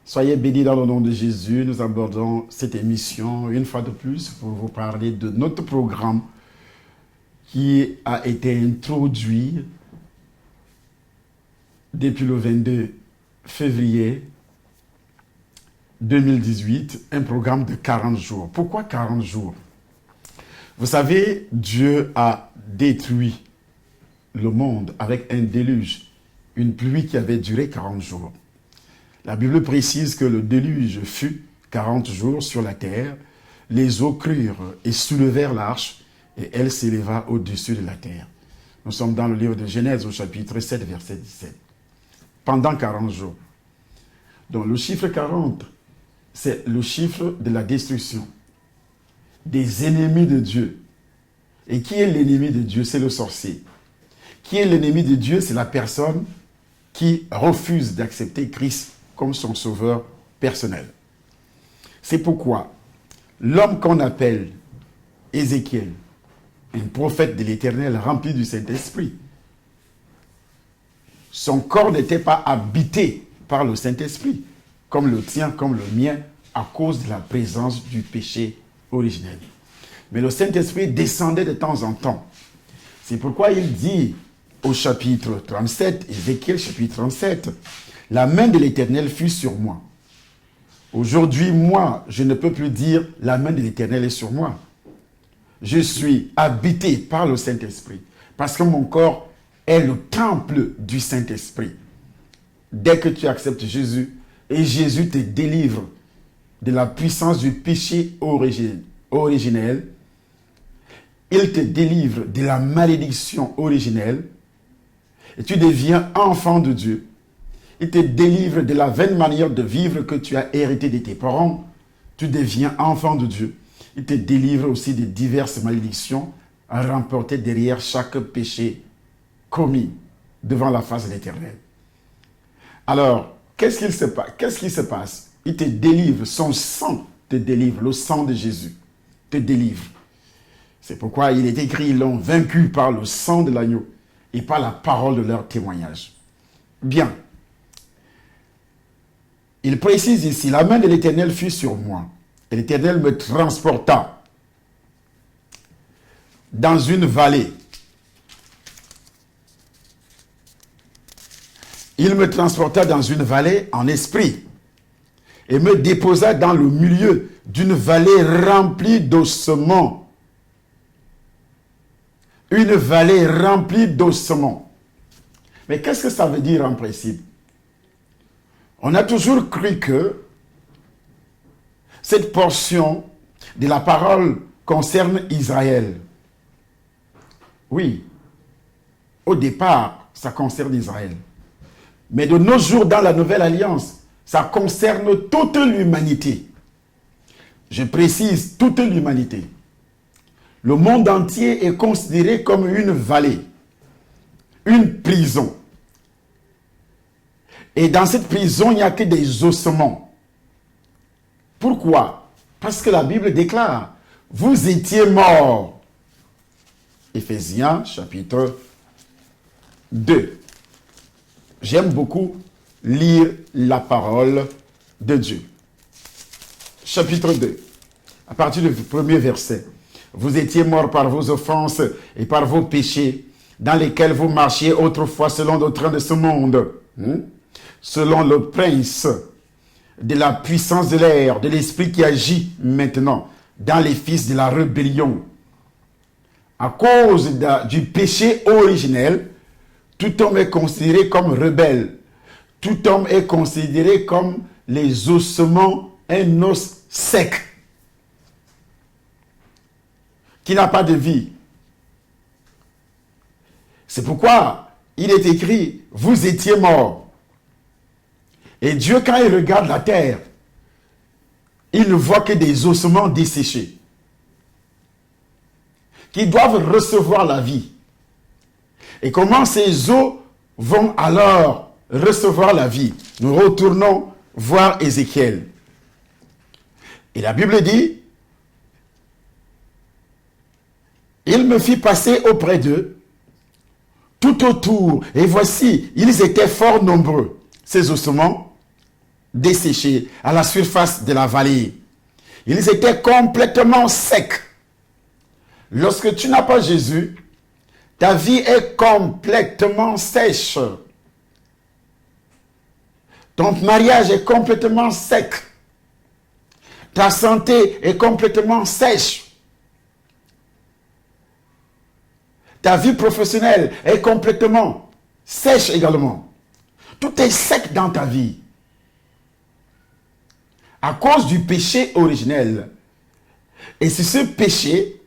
Soyez bénis dans le nom de Jésus. Nous abordons cette émission une fois de plus pour vous parler de notre programme qui a été introduit depuis le 22 février 2018, un programme de 40 jours. Pourquoi 40 jours? Vous savez, Dieu a détruit le monde avec un déluge, une pluie qui avait duré 40 jours. La Bible précise que le déluge fut 40 jours sur la terre, les eaux crurent et soulevèrent l'arche, et elle s'éleva au-dessus de la terre. Nous sommes dans le livre de Genèse au chapitre 7, verset 17. Pendant 40 jours. Donc le chiffre 40, c'est le chiffre de la destruction, des ennemis de Dieu. Et qui est l'ennemi de Dieu? C'est le sorcier. Qui est l'ennemi de Dieu? C'est la personne qui refuse d'accepter Christ comme son sauveur personnel. C'est pourquoi l'homme qu'on appelle Ézéchiel, un prophète de l'Éternel rempli du Saint-Esprit, son corps n'était pas habité par le Saint-Esprit, comme le tien, comme le mien, à cause de la présence du péché originel. Mais le Saint-Esprit descendait de temps en temps. C'est pourquoi il dit au chapitre 37, Ézéchiel chapitre 37, « La main de l'Éternel fut sur moi. » Aujourd'hui, moi, je ne peux plus dire « La main de l'Éternel est sur moi. » Je suis habité par le Saint-Esprit, parce que mon corps est le temple du Saint-Esprit. Dès que tu acceptes Jésus, et Jésus te délivre de la puissance du péché originel, il te délivre de la malédiction originelle, et tu deviens enfant de Dieu. Il te délivre de la vaine manière de vivre que tu as hérité de tes parents. Tu deviens enfant de Dieu. Il te délivre aussi de diverses malédictions à remporter derrière chaque péché commis devant la face de l'Éternel. Alors, qu'est-ce qui se passe? Il te délivre, son sang te délivre, le sang de Jésus te délivre. C'est pourquoi il est écrit, ils l'ont vaincu par le sang de l'agneau et par la parole de leur témoignage. Bien. Il précise ici, la main de l'Éternel fut sur moi. Et l'Éternel me transporta dans une vallée. Il me transporta dans une vallée en esprit et me déposa dans le milieu d'une vallée remplie d'ossements. Une vallée remplie d'ossements. Mais qu'est-ce que ça veut dire en principe? On a toujours cru que cette portion de la parole concerne Israël. Oui, au départ, ça concerne Israël. Mais de nos jours, dans la Nouvelle Alliance, ça concerne toute l'humanité. Je précise, toute l'humanité. Le monde entier est considéré comme une vallée, une prison. Et dans cette prison, il n'y a que des ossements. Pourquoi? Parce que la Bible déclare, vous étiez morts. Éphésiens chapitre 2. J'aime beaucoup lire la parole de Dieu. Chapitre 2, à partir du premier verset. Vous étiez morts par vos offenses et par vos péchés, dans lesquels vous marchiez autrefois selon le train de ce monde, selon le prince de la puissance de l'air, de l'esprit qui agit maintenant dans les fils de la rébellion. À cause du péché originel, tout homme est considéré comme rebelle. Tout homme est considéré comme les ossements, un os sec, qui n'a pas de vie. C'est pourquoi il est écrit, vous étiez morts. Et Dieu, quand il regarde la terre, il ne voit que des ossements desséchés, qui doivent recevoir la vie. Et comment ces os vont alors recevoir la vie? Nous retournons voir Ézéchiel. Et la Bible dit, il me fit passer auprès d'eux, tout autour, et voici, ils étaient fort nombreux, ces ossements, desséchés à la surface de la vallée. Ils étaient complètement secs. Lorsque tu n'as pas Jésus, ta vie est complètement sèche. Ton mariage est complètement sec. Ta santé est complètement sèche. Ta vie professionnelle est complètement sèche également. Tout est sec dans ta vie. À cause du péché originel. Et c'est ce péché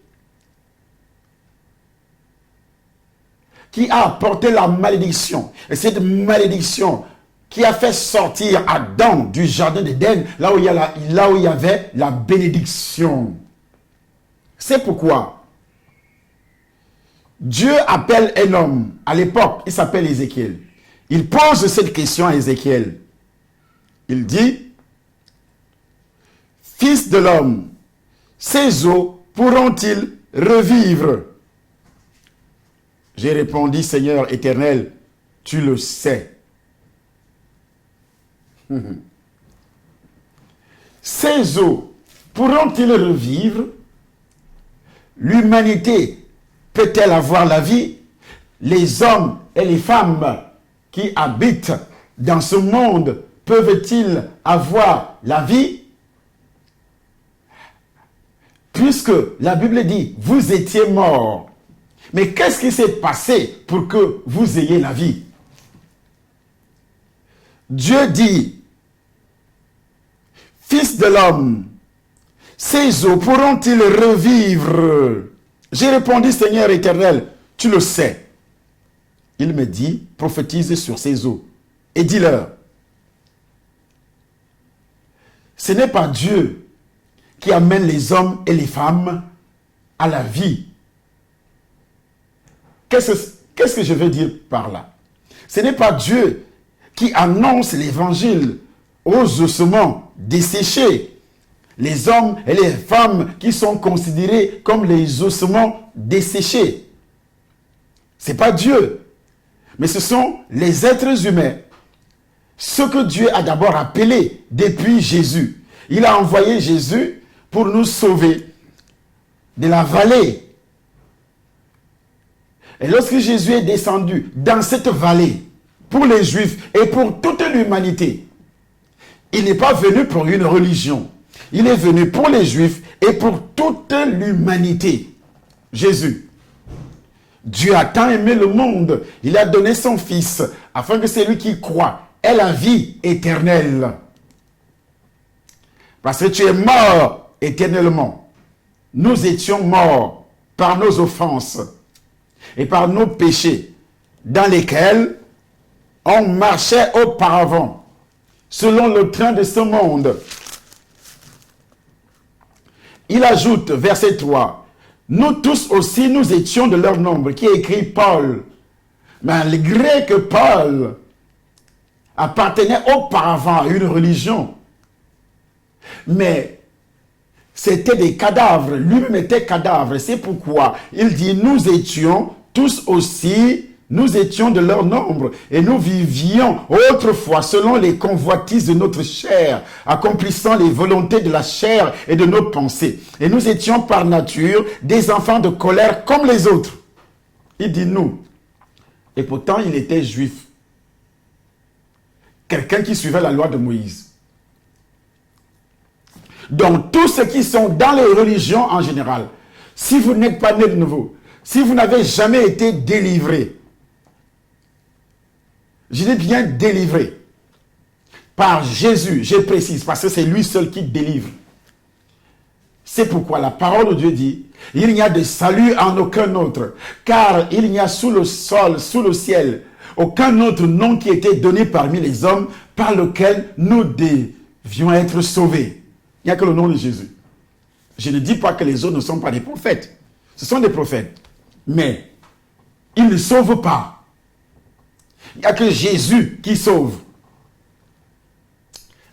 qui a apporté la malédiction. Et cette malédiction qui a fait sortir Adam du jardin d'Éden, là où il y avait la bénédiction. C'est pourquoi Dieu appelle un homme, à l'époque, il s'appelle Ézéchiel. Il pose cette question à Ézéchiel. Il dit, « Fils de l'homme, ces os pourront-ils revivre ?» J'ai répondu, « Seigneur éternel, tu le sais. » Ces os pourront-ils revivre? L'humanité peut-elle avoir la vie? Les hommes et les femmes qui habitent dans ce monde peuvent-ils avoir la vie? Puisque la Bible dit, vous étiez morts. Mais qu'est-ce qui s'est passé pour que vous ayez la vie? Dieu dit, Fils de l'homme, ces os pourront-ils revivre? J'ai répondu, Seigneur éternel, tu le sais. Il me dit, prophétise sur ces os et dis-leur, ce n'est pas Dieu qui amène les hommes et les femmes à la vie. Qu'est-ce que je veux dire par là? Ce n'est pas Dieu qui annonce l'évangile aux ossements desséchés. Les hommes et les femmes qui sont considérés comme les ossements desséchés. Ce n'est pas Dieu. Mais ce sont les êtres humains. Ce que Dieu a d'abord appelé depuis Jésus. Il a envoyé Jésus pour nous sauver de la vallée. Et lorsque Jésus est descendu dans cette vallée, pour les Juifs et pour toute l'humanité, il n'est pas venu pour une religion. Il est venu pour les Juifs et pour toute l'humanité. Jésus. Dieu a tant aimé le monde, il a donné son Fils, afin que celui qui croit ait la vie éternelle. Parce que tu es mort éternellement. Nous étions morts par nos offenses et par nos péchés, dans lesquels on marchait auparavant, selon le train de ce monde. Il ajoute, verset 3, « Nous tous aussi, nous étions de leur nombre », qui écrit Paul. Malgré que Paul appartenait auparavant à une religion, mais c'était des cadavres, lui-même était cadavre. C'est pourquoi il dit, nous étions tous aussi, nous étions de leur nombre, et nous vivions autrefois selon les convoitises de notre chair, accomplissant les volontés de la chair et de nos pensées. Et nous étions par nature des enfants de colère comme les autres. Il dit nous. Et pourtant, il était juif. Quelqu'un qui suivait la loi de Moïse. Donc, tous ceux qui sont dans les religions en général, si vous n'êtes pas né de nouveau, si vous n'avez jamais été délivré, je dis bien délivré, par Jésus, je précise, parce que c'est lui seul qui délivre. C'est pourquoi la parole de Dieu dit, il n'y a de salut en aucun autre, car il n'y a sous le sol, sous le ciel, aucun autre nom qui était donné parmi les hommes par lequel nous devions être sauvés. Il n'y a que le nom de Jésus. Je ne dis pas que les autres ne sont pas des prophètes. Ce sont des prophètes. Mais ils ne sauvent pas. Il n'y a que Jésus qui sauve.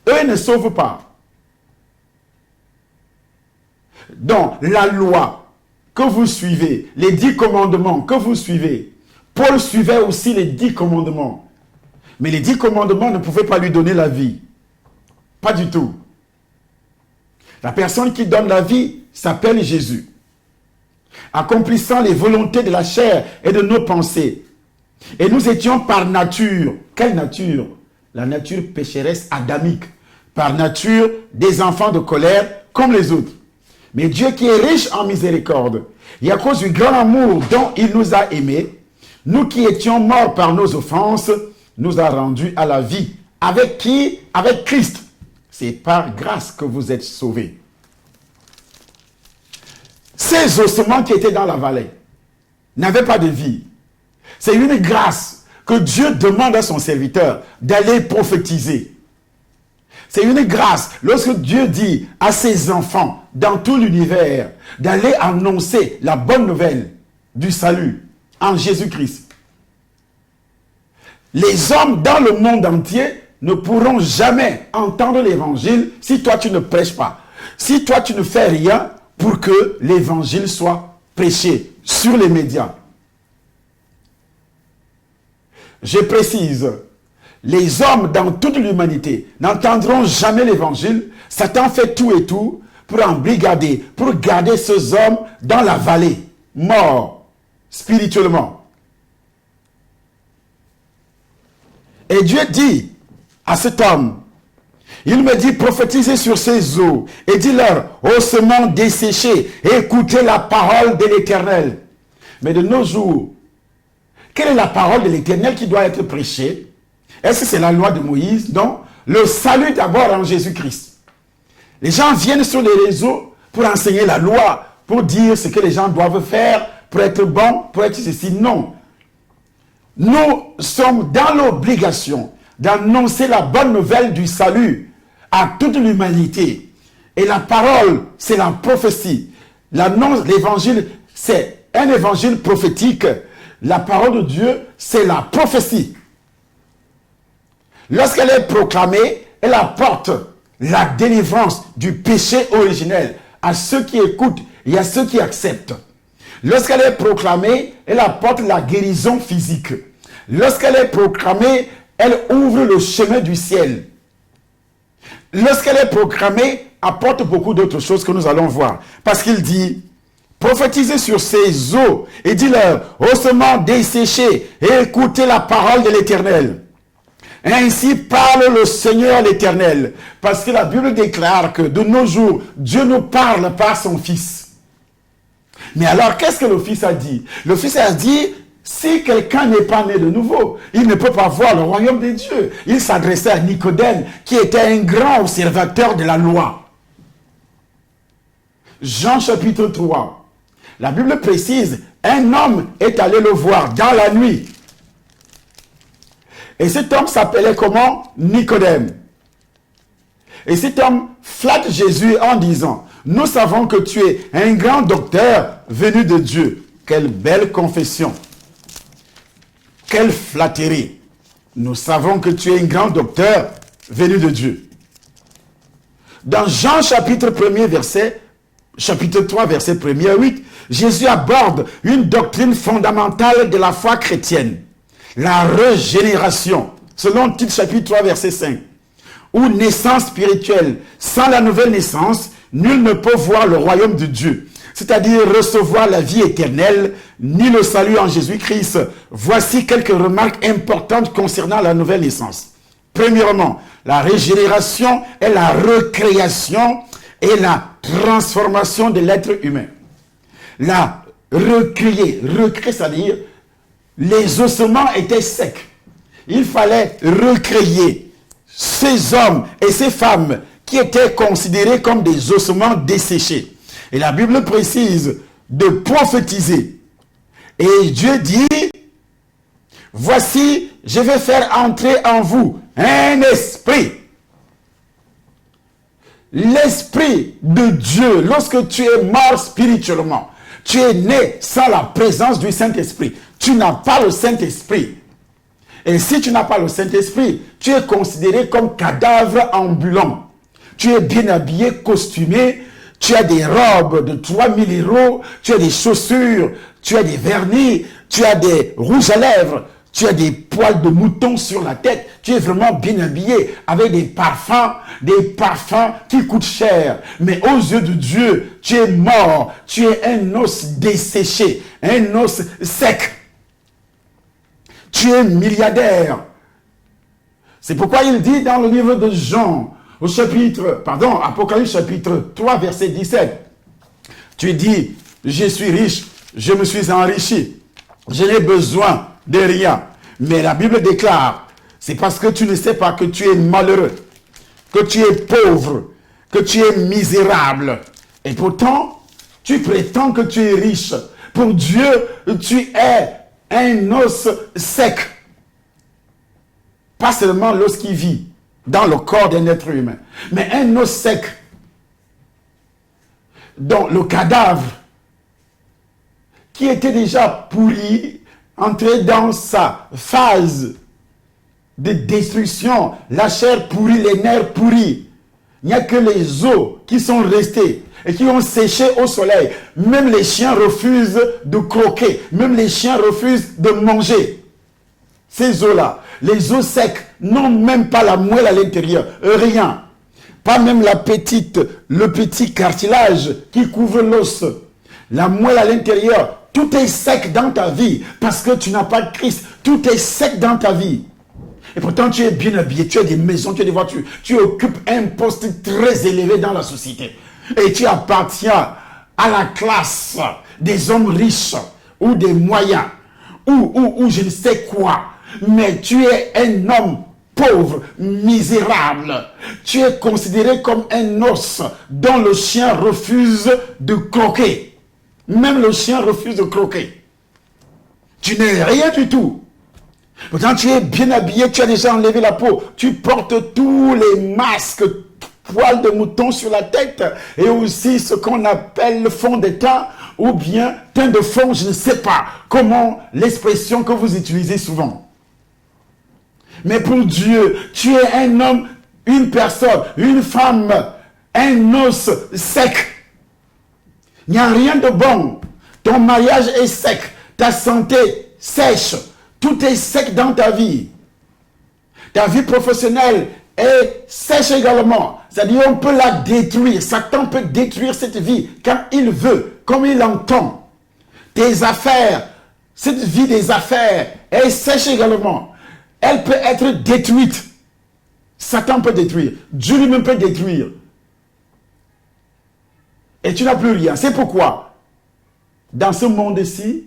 Eux ne sauvent pas. Donc, la loi que vous suivez, les 10 commandements que vous suivez, Paul suivait aussi les 10 commandements. Mais les 10 commandements ne pouvaient pas lui donner la vie. Pas du tout. La personne qui donne la vie s'appelle Jésus, accomplissant les volontés de la chair et de nos pensées. Et nous étions par nature, quelle nature? La nature pécheresse adamique, par nature des enfants de colère comme les autres. Mais Dieu qui est riche en miséricorde, et à cause du grand amour dont il nous a aimés, nous qui étions morts par nos offenses, nous a rendus à la vie. Avec qui? Avec Christ. C'est par grâce que vous êtes sauvés. Ces ossements qui étaient dans la vallée n'avaient pas de vie. C'est une grâce que Dieu demande à son serviteur d'aller prophétiser. C'est une grâce lorsque Dieu dit à ses enfants dans tout l'univers d'aller annoncer la bonne nouvelle du salut en Jésus-Christ. Les hommes dans le monde entier ne pourront jamais entendre l'évangile si toi tu ne prêches pas. Si toi tu ne fais rien pour que l'évangile soit prêché sur les médias. Je précise, les hommes dans toute l'humanité n'entendront jamais l'évangile. Satan fait tout et tout pour embrigader, pour garder ces hommes dans la vallée, morts spirituellement. Et Dieu dit à cet homme, il me dit, prophétisez sur ces eaux et dis-leur, ossements desséchés, écoutez la parole de l'Éternel. Mais de nos jours, quelle est la parole de l'Éternel qui doit être prêchée? Est-ce que c'est la loi de Moïse? Non. Le salut d'abord en Jésus-Christ. Les gens viennent sur les réseaux pour enseigner la loi, pour dire ce que les gens doivent faire, pour être bons, pour être ceci. Non. Nous sommes dans l'obligation d'annoncer la bonne nouvelle du salut à toute l'humanité. Et la parole, c'est la prophétie. L'évangile, c'est un évangile prophétique. La parole de Dieu, c'est la prophétie. Lorsqu'elle est proclamée, elle apporte la délivrance du péché originel à ceux qui écoutent et à ceux qui acceptent. Lorsqu'elle est proclamée, elle apporte la guérison physique. Lorsqu'elle est proclamée, elle ouvre le chemin du ciel. Lorsqu'elle est proclamée, apporte beaucoup d'autres choses que nous allons voir. Parce qu'il dit, prophétisez sur ces eaux et dis-leur, ossements desséchés, et écoutez la parole de l'Éternel. Ainsi parle le Seigneur l'Éternel. Parce que la Bible déclare que de nos jours, Dieu nous parle par son Fils. Mais alors, qu'est-ce que le Fils a dit? Le Fils a dit, si quelqu'un n'est pas né de nouveau, il ne peut pas voir le royaume des dieux. Il s'adressait à Nicodème, qui était un grand observateur de la loi. Jean chapitre 3. La Bible précise, un homme est allé le voir dans la nuit. Et cet homme s'appelait comment? Nicodème. Et cet homme flatte Jésus en disant, nous savons que tu es un grand docteur venu de Dieu. Quelle belle confession. Quelle flatterie. Nous savons que tu es un grand docteur venu de Dieu. Dans Jean chapitre 1er verset, chapitre 3 verset 1er à 8, Jésus aborde une doctrine fondamentale de la foi chrétienne. La régénération, selon Tite chapitre 3 verset 5. Ou naissance spirituelle. Sans la nouvelle naissance, nul ne peut voir le royaume de Dieu. C'est-à-dire recevoir la vie éternelle, ni le salut en Jésus-Christ. Voici quelques remarques importantes concernant la nouvelle naissance. Premièrement, la régénération est la recréation et la transformation de l'être humain. La recréer, c'est-à-dire les ossements étaient secs. Il fallait recréer ces hommes et ces femmes qui étaient considérés comme des ossements desséchés. Et la Bible précise de prophétiser. Et Dieu dit, voici, je vais faire entrer en vous un esprit. L'esprit de Dieu, lorsque tu es mort spirituellement, tu es né sans la présence du Saint-Esprit. Tu n'as pas le Saint-Esprit. Et si tu n'as pas le Saint-Esprit, tu es considéré comme cadavre ambulant. Tu es bien habillé, costumé, tu as des robes de 3000 €, tu as des chaussures, tu as des vernis, tu as des rouges à lèvres, Tu as des poils de mouton sur la tête. Tu es vraiment bien habillé avec des parfums qui coûtent cher. Mais aux yeux de Dieu, tu es mort. Tu es un os desséché, un os sec. Tu es milliardaire. C'est pourquoi il dit dans le livre de Jean, Apocalypse chapitre 3, verset 17. Tu dis, je suis riche, je me suis enrichi. Je n'ai besoin de rien. Mais la Bible déclare, c'est parce que tu ne sais pas que tu es malheureux, que tu es pauvre, que tu es misérable. Et pourtant, tu prétends que tu es riche. Pour Dieu, tu es un os sec. Pas seulement l'os qui vit dans le corps d'un être humain, mais un os sec dont le cadavre qui était déjà pourri, entré dans sa phase de destruction, la chair pourrie, les nerfs pourris. Il n'y a que les os qui sont restés et qui ont séché au soleil. Même les chiens refusent de croquer, même les chiens refusent de manger. Ces os-là, les os secs, n'ont même pas la moelle à l'intérieur, rien. Pas même le petit cartilage qui couvre l'os. La moelle à l'intérieur, tout est sec dans ta vie parce que tu n'as pas de Christ. Tout est sec dans ta vie. Et pourtant, tu es bien habillé, tu as des maisons, tu as des voitures. Tu occupes un poste très élevé dans la société. Et tu appartiens à la classe des hommes riches ou des moyens ou je ne sais quoi. Mais tu es un homme pauvre, misérable. Tu es considéré comme un os dont le chien refuse de croquer. Même le chien refuse de croquer. Tu n'es rien du tout. Pourtant, tu es bien habillé, tu as déjà enlevé la peau. Tu portes tous les masques, poils de mouton sur la tête et aussi ce qu'on appelle le fond de teint ou bien teint de fond, je ne sais pas comment l'expression que vous utilisez souvent. Mais pour Dieu, tu es un homme, une personne, une femme, un os sec. Il n'y a rien de bon. Ton mariage est sec. Ta santé sèche. Tout est sec dans ta vie. Ta vie professionnelle est sèche également. C'est-à-dire on peut la détruire. Satan peut détruire cette vie quand il veut, comme il entend. Tes affaires, cette vie des affaires est sèche également. Elle peut être détruite. Satan peut détruire. Dieu lui-même peut détruire. Et tu n'as plus rien. C'est pourquoi, dans ce monde-ci,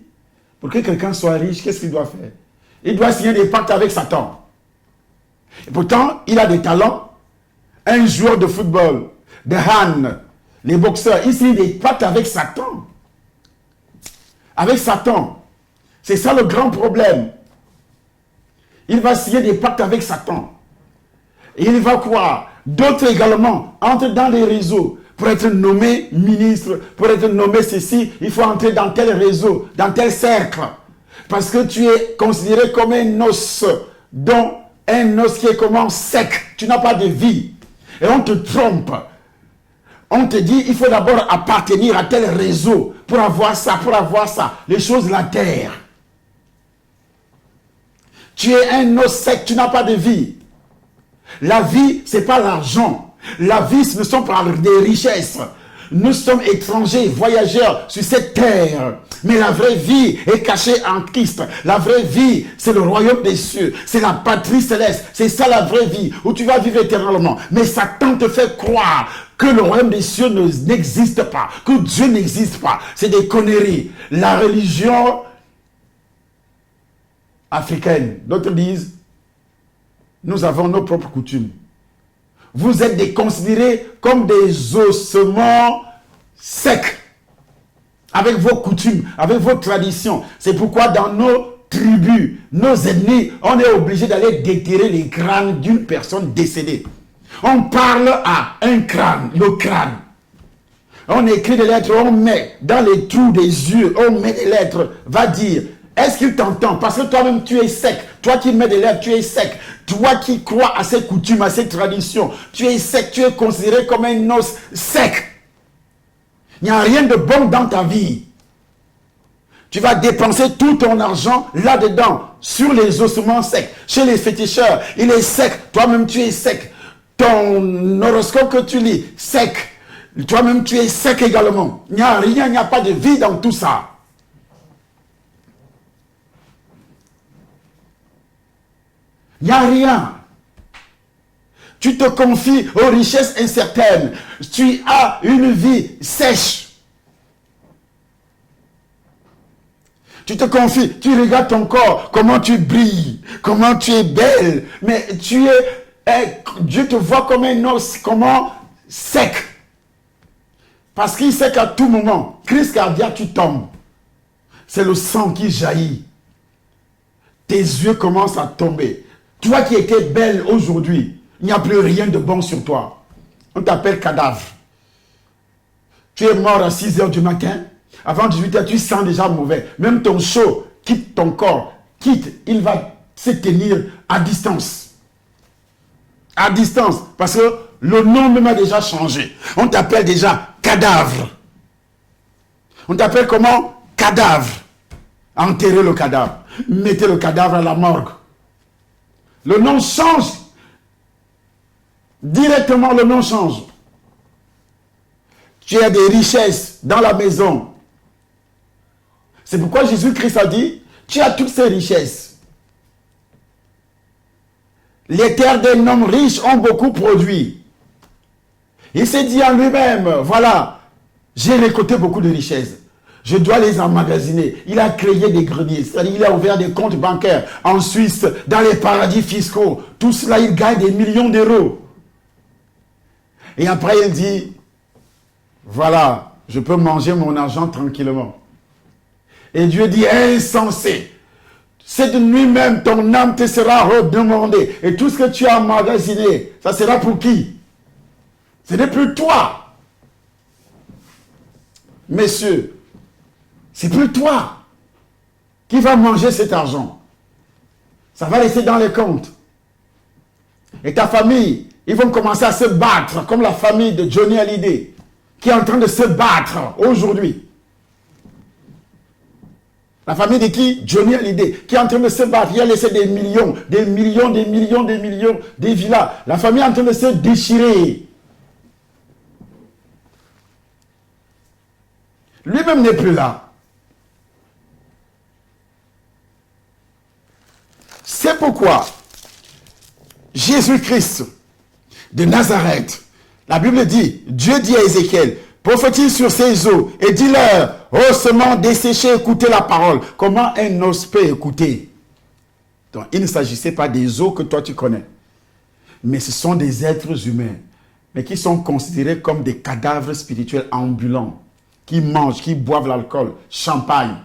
pour que quelqu'un soit riche, qu'est-ce qu'il doit faire? Il doit signer des pactes avec Satan. Et pourtant, il a des talents. Un joueur de football, de hand, les boxeurs, il signe des pactes avec Satan. Avec Satan. C'est ça le grand problème. Il va signer des pactes avec Satan. Et il va croire. D'autres également entrent dans les réseaux. Pour être nommé ministre, pour être nommé ceci, il faut entrer dans tel réseau, dans tel cercle. Parce que tu es considéré comme un os, dont un os qui est comme sec. Tu n'as pas de vie. Et on te trompe. On te dit, il faut d'abord appartenir à tel réseau pour avoir ça, les choses de la terre. Tu es un os sec, tu n'as pas de vie. La vie, ce n'est pas l'argent. La vie, ce ne sont pas des richesses. Nous sommes étrangers, voyageurs sur cette terre. Mais la vraie vie est cachée en Christ. La vraie vie, c'est le royaume des cieux. C'est la patrie céleste. C'est ça la vraie vie, où tu vas vivre éternellement. Mais Satan te fait croire que le royaume des cieux n'existe pas, que Dieu n'existe pas. C'est des conneries. La religion africaine, d'autres disent, nous avons nos propres coutumes. Vous êtes considérés comme des ossements secs, avec vos coutumes, avec vos traditions. C'est pourquoi dans nos tribus, nos ennemis, on est obligé d'aller déterrer les crânes d'une personne décédée. On parle à un crâne, le crâne. On écrit des lettres, on met dans les trous des yeux, on met des lettres, va dire, est-ce qu'il t'entend? Parce que toi-même tu es sec. Toi qui mets des lettres, tu es sec. Toi qui crois à ces coutumes, à ces traditions, tu es sec, tu es considéré comme un os sec. Il n'y a rien de bon dans ta vie. Tu vas dépenser tout ton argent là-dedans, sur les ossements secs. Chez les féticheurs, il est sec. Toi-même, tu es sec. Ton horoscope que tu lis, sec. Toi-même, tu es sec également. Il n'y a rien, il n'y a pas de vie dans tout ça. Il n'y a rien. Tu te confies aux richesses incertaines. Tu as une vie sèche. Tu te confies, tu regardes ton corps, comment tu brilles, comment tu es belle. Mais Dieu te voit comme un os, comment sec. Parce qu'il sait qu'à tout moment, crise cardiaque, tu tombes. C'est le sang qui jaillit. Tes yeux commencent à tomber. Toi qui étais belle aujourd'hui, il n'y a plus rien de bon sur toi. On t'appelle cadavre. Tu es mort à 6 h du matin. Avant 18 h, tu sens déjà mauvais. Même ton chaud quitte ton corps. Il va se tenir à distance. À distance. Parce que le nom même a déjà changé. On t'appelle déjà cadavre. On t'appelle comment? Cadavre. Enterrez le cadavre. Mettez le cadavre à la morgue. Le nom change. Directement, le nom change. Tu as des richesses dans la maison. C'est pourquoi Jésus-Christ a dit, tu as toutes ces richesses. Les terres d'un homme riche ont beaucoup produit. Il s'est dit en lui-même, voilà, j'ai récolté beaucoup de richesses. Je dois les emmagasiner. Il a créé des greniers, c'est-à-dire il a ouvert des comptes bancaires en Suisse, dans les paradis fiscaux. Tout cela, il gagne des millions d'euros. Et après, il dit, voilà, je peux manger mon argent tranquillement. Et Dieu dit, insensé, c'est de lui-même, ton âme te sera redemandée. Et tout ce que tu as emmagasiné, ça sera pour qui? Ce n'est plus toi. Messieurs, c'est plus toi qui va manger cet argent. Ça va rester dans les comptes. Et ta famille, ils vont commencer à se battre, comme la famille de Johnny Hallyday, qui est en train de se battre aujourd'hui. La famille de qui? Johnny Hallyday, qui est en train de se battre. Il a laissé des millions, des villas. La famille est en train de se déchirer. Lui-même n'est plus là. C'est pourquoi Jésus-Christ de Nazareth, la Bible dit, Dieu dit à Ézéchiel, prophétise sur ces eaux et dis-leur, ossements desséchés, écoutez la parole. Comment un os peut écouter? Donc, il ne s'agissait pas des eaux que toi tu connais, mais ce sont des êtres humains, mais qui sont considérés comme des cadavres spirituels ambulants, qui mangent, qui boivent l'alcool, champagne.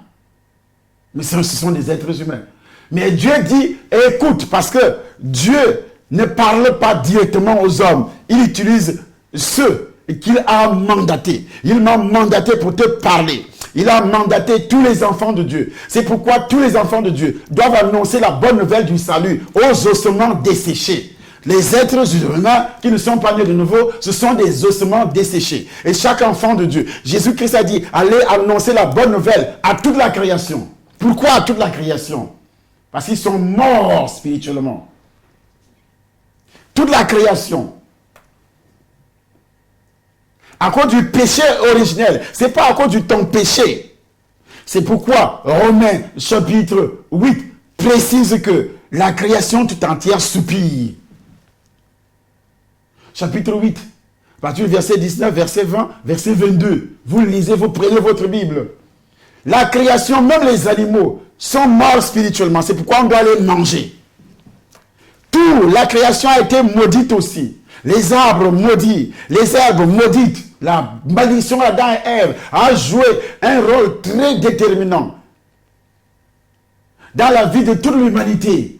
Mais ce sont des êtres humains. Mais Dieu dit, écoute, parce que Dieu ne parle pas directement aux hommes. Il utilise ceux qu'il a mandatés. Il m'a mandaté pour te parler. Il a mandaté tous les enfants de Dieu. C'est pourquoi tous les enfants de Dieu doivent annoncer la bonne nouvelle du salut aux ossements desséchés. Les êtres humains qui ne sont pas nés de nouveau, ce sont des ossements desséchés. Et chaque enfant de Dieu, Jésus-Christ a dit, allez annoncer la bonne nouvelle à toute la création. Pourquoi à toute la création? Parce qu'ils sont morts spirituellement. Toute la création. À cause du péché originel. Ce n'est pas à cause de ton péché. C'est pourquoi Romains chapitre 8 précise que la création tout entière soupire. Chapitre 8, à partir du verset 19, verset 20, verset 22. Vous lisez, vous prenez votre Bible. La création, même les animaux, sont morts spirituellement. C'est pourquoi on doit les manger. Tout, la création a été maudite aussi. Les arbres maudits, les herbes maudites. La malédiction d'Adam et Ève a joué un rôle très déterminant dans la vie de toute l'humanité.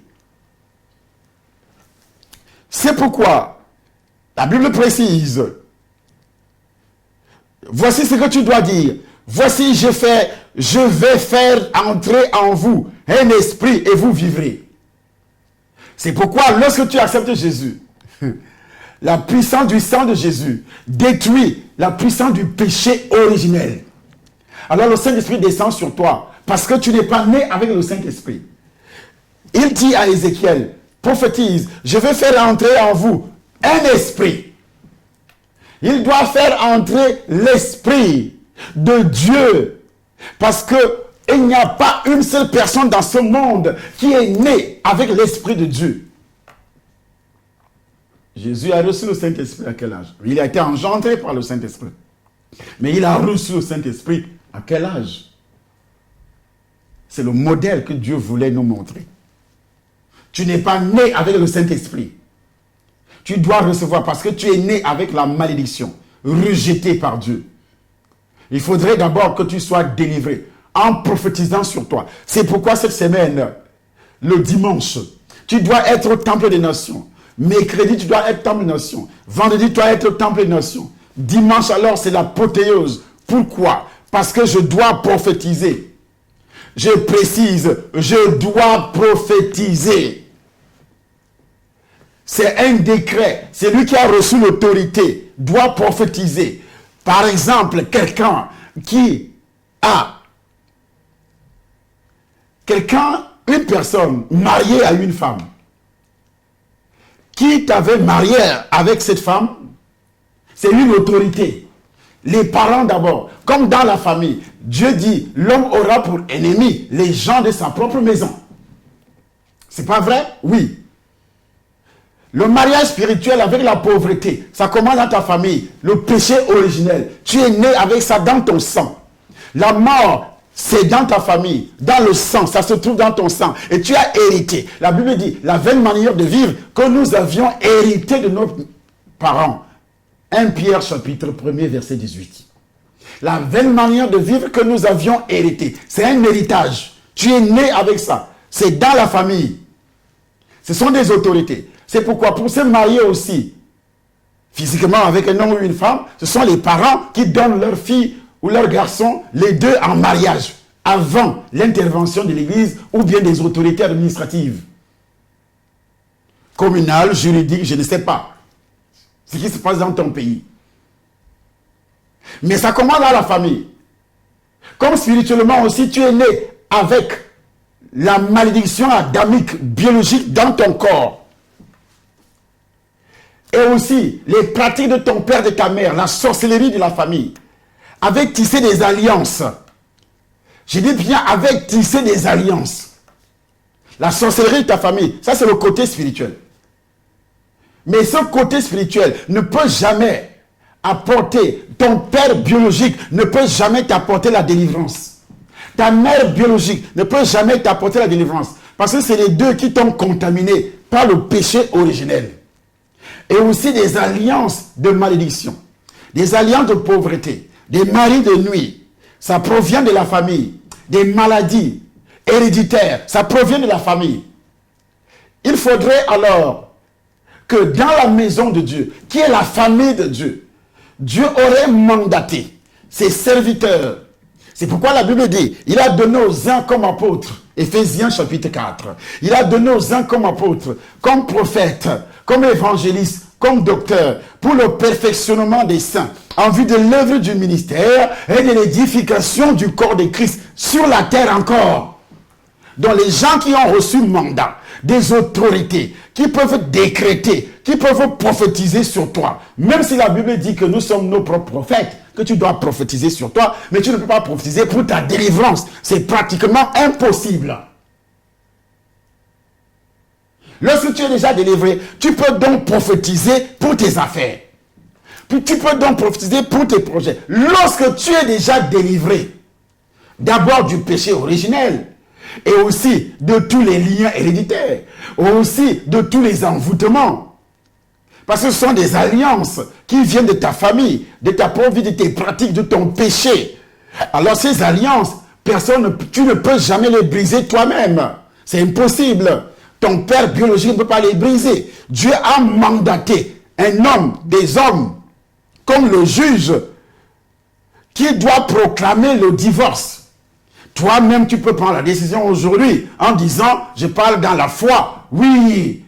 C'est pourquoi la Bible précise, voici ce que tu dois dire. Voici, je vais faire entrer en vous un esprit et vous vivrez. C'est pourquoi lorsque tu acceptes Jésus, la puissance du sang de Jésus détruit la puissance du péché originel. Alors le Saint-Esprit descend sur toi. Parce que tu n'es pas né avec le Saint-Esprit. Il dit à Ézéchiel, prophétise, je vais faire entrer en vous un esprit. Il doit faire entrer l'esprit de Dieu. Parce que il n'y a pas une seule personne dans ce monde qui est née avec l'esprit de Dieu. Jésus a reçu le Saint-Esprit à quel âge? Il a été engendré par le Saint-Esprit. Mais il a reçu le Saint-Esprit à quel âge? C'est le modèle que Dieu voulait nous montrer. Tu n'es pas né avec le Saint-Esprit. Tu dois recevoir parce que tu es né avec la malédiction, rejeté par Dieu. Il faudrait d'abord que tu sois délivré en prophétisant sur toi. C'est pourquoi cette semaine, le dimanche, tu dois être au temple des nations. Mercredi, tu dois être temple des nations. Vendredi, tu dois être au temple des nations. Dimanche, alors, c'est l'apothéose. Pourquoi? Parce que je dois prophétiser. Je précise, je dois prophétiser. C'est un décret. C'est lui qui a reçu l'autorité, doit prophétiser. Par exemple, quelqu'un qui a... une personne mariée à une femme, qui t'avait marié avec cette femme, c'est une autorité. Les parents d'abord, comme dans la famille, Dieu dit, l'homme aura pour ennemi les gens de sa propre maison. C'est pas vrai? Oui. Le mariage spirituel avec la pauvreté, ça commence dans ta famille. Le péché originel, tu es né avec ça dans ton sang. La mort, c'est dans ta famille, dans le sang, ça se trouve dans ton sang. Et tu as hérité. La Bible dit, la vaine manière de vivre que nous avions hérité de nos parents. 1 Pierre chapitre 1er verset 18. La vaine manière de vivre que nous avions hérité. C'est un héritage. Tu es né avec ça. C'est dans la famille. Ce sont des autorités. C'est pourquoi pour se marier aussi, physiquement avec un homme ou une femme, ce sont les parents qui donnent leur fille ou leur garçon, les deux en mariage, avant l'intervention de l'Église ou bien des autorités administratives. Communales, juridiques, je ne sais pas ce qui se passe dans ton pays. Mais ça commence dans la famille. Comme spirituellement aussi, tu es né avec la malédiction adamique, biologique dans ton corps. Et aussi, les pratiques de ton père, de ta mère, la sorcellerie de la famille. Avec tisser des alliances. Je dis bien avec tisser des alliances. La sorcellerie de ta famille, ça c'est le côté spirituel. Mais ce côté spirituel ne peut jamais apporter, ton père biologique ne peut jamais t'apporter la délivrance. Ta mère biologique ne peut jamais t'apporter la délivrance. Parce que c'est les deux qui t'ont contaminé par le péché originel. Et aussi des alliances de malédiction. Des alliances de pauvreté. Des maris de nuit, ça provient de la famille. Des maladies héréditaires, ça provient de la famille. Il faudrait alors que dans la maison de Dieu, qui est la famille de Dieu, Dieu aurait mandaté ses serviteurs. C'est pourquoi la Bible dit, il a donné aux uns comme apôtres, Éphésiens chapitre 4. Il a donné aux uns comme apôtres, comme prophètes, comme évangélistes, comme docteurs, pour le perfectionnement des saints, en vue de l'œuvre du ministère et de l'édification du corps de Christ sur la terre encore. Donc les gens qui ont reçu mandat, des autorités, qui peuvent décréter, qui peuvent prophétiser sur toi. Même si la Bible dit que nous sommes nos propres prophètes, que tu dois prophétiser sur toi, mais tu ne peux pas prophétiser pour ta délivrance. C'est pratiquement impossible. Lorsque tu es déjà délivré, tu peux donc prophétiser pour tes affaires. Puis tu peux donc prophétiser pour tes projets. Lorsque tu es déjà délivré, d'abord du péché originel, et aussi de tous les liens héréditaires, aussi de tous les envoûtements. Parce que ce sont des alliances qui viennent de ta famille, de ta propre vie, de tes pratiques, de ton péché. Alors ces alliances, tu ne peux jamais les briser toi-même. C'est impossible. Ton père biologique ne peut pas les briser. Dieu a mandaté un homme, des hommes, comme le juge, qui doit proclamer le divorce. Toi-même, tu peux prendre la décision aujourd'hui en disant, je parle dans la foi. Oui,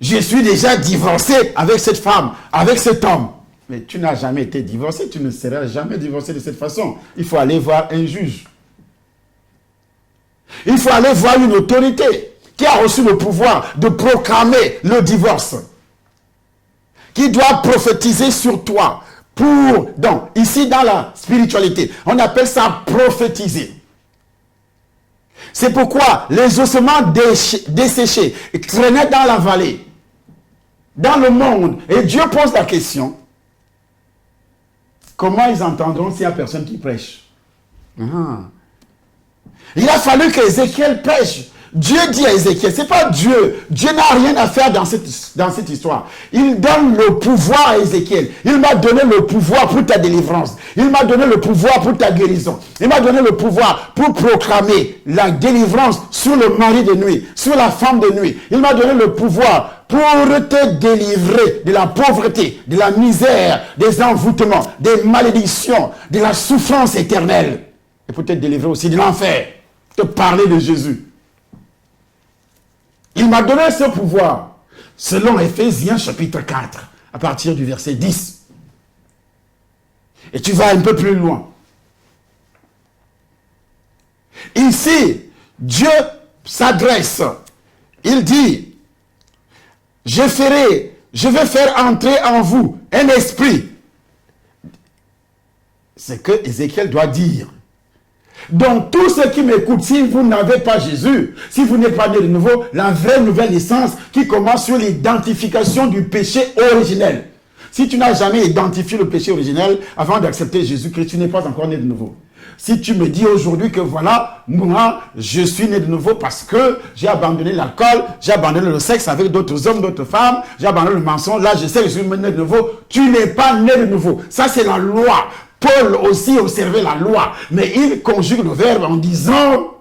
je suis déjà divorcé avec cette femme, avec cet homme. Mais tu n'as jamais été divorcé, tu ne seras jamais divorcé de cette façon. Il faut aller voir un juge. Il faut aller voir une autorité qui a reçu le pouvoir de proclamer le divorce, qui doit prophétiser sur toi. Donc, ici dans la spiritualité, on appelle ça prophétiser. C'est pourquoi les ossements desséchés traînaient dans la vallée, dans le monde. Et Dieu pose la question, comment ils entendront s'il n'y a personne qui prêche? Il a fallu qu'Ézéchiel prêche. Dieu dit à Ézéchiel, c'est pas Dieu. Dieu n'a rien à faire dans cette histoire. Il donne le pouvoir à Ézéchiel. Il m'a donné le pouvoir pour ta délivrance. Il m'a donné le pouvoir pour ta guérison. Il m'a donné le pouvoir pour proclamer la délivrance sur le mari de nuit, sur la femme de nuit. Il m'a donné le pouvoir pour te délivrer de la pauvreté, de la misère, des envoûtements, des malédictions, de la souffrance éternelle. Et pour te délivrer aussi de l'enfer. Te parler de Jésus. Il m'a donné ce pouvoir, selon Éphésiens chapitre 4, à partir du verset 10. Et tu vas un peu plus loin. Ici, Dieu s'adresse. Il dit, je vais faire entrer en vous un esprit. C'est que Ézéchiel doit dire. Donc, tous ceux qui m'écoutent, si vous n'avez pas Jésus, si vous n'êtes pas né de nouveau, la vraie nouvelle naissance qui commence sur l'identification du péché originel. Si tu n'as jamais identifié le péché originel avant d'accepter Jésus-Christ, tu n'es pas encore né de nouveau. Si tu me dis aujourd'hui que voilà, moi, je suis né de nouveau parce que j'ai abandonné l'alcool, j'ai abandonné le sexe avec d'autres hommes, d'autres femmes, j'ai abandonné le mensonge, là je sais que je suis né de nouveau, tu n'es pas né de nouveau. Ça c'est la loi. Paul aussi observait la loi, mais il conjugue le verbe en disant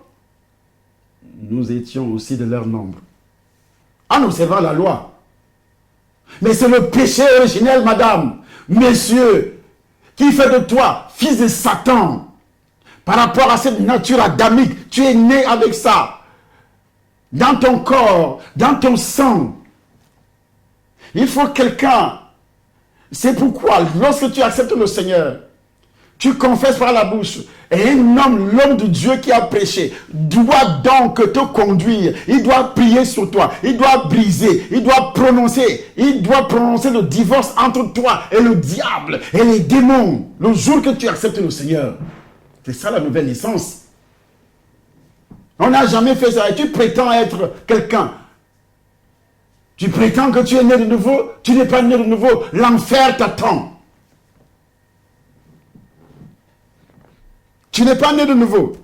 nous étions aussi de leur nombre. En observant la loi. Mais c'est le péché originel, madame, messieurs, qui fait de toi fils de Satan. Par rapport à cette nature adamique, tu es né avec ça. Dans ton corps, dans ton sang. Il faut quelqu'un. C'est pourquoi, lorsque tu acceptes le Seigneur, tu confesses par la bouche, et un homme, l'homme de Dieu qui a prêché, doit donc te conduire, il doit prier sur toi, il doit briser, il doit prononcer le divorce entre toi et le diable et les démons, le jour que tu acceptes le Seigneur. C'est ça la nouvelle naissance. On n'a jamais fait ça, et tu prétends être quelqu'un. Tu prétends que tu es né de nouveau, tu n'es pas né de nouveau, l'enfer t'attend. Tu n'es pas né de nouveau.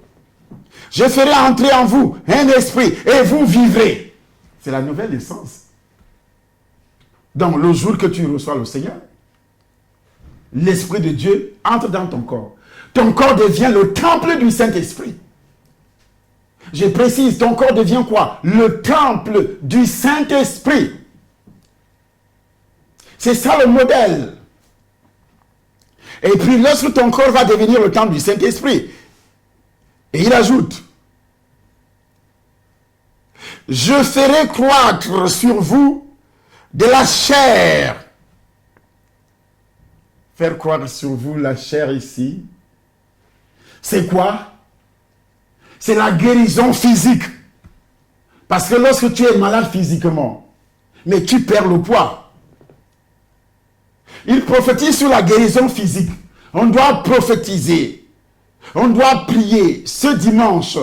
Je ferai entrer en vous un esprit et vous vivrez. C'est la nouvelle naissance. Donc, le jour que tu reçois le Seigneur, l'Esprit de Dieu entre dans ton corps. Ton corps devient le temple du Saint-Esprit. Je précise, ton corps devient quoi? Le temple du Saint-Esprit. C'est ça le modèle. Et puis, lorsque ton corps va devenir le temple du Saint-Esprit, et il ajoute, je ferai croître sur vous de la chair. Faire croître sur vous la chair ici, c'est quoi? C'est la guérison physique. Parce que lorsque tu es malade physiquement, mais tu perds le poids, il prophétise sur la guérison physique. On doit prophétiser. On doit prier ce dimanche.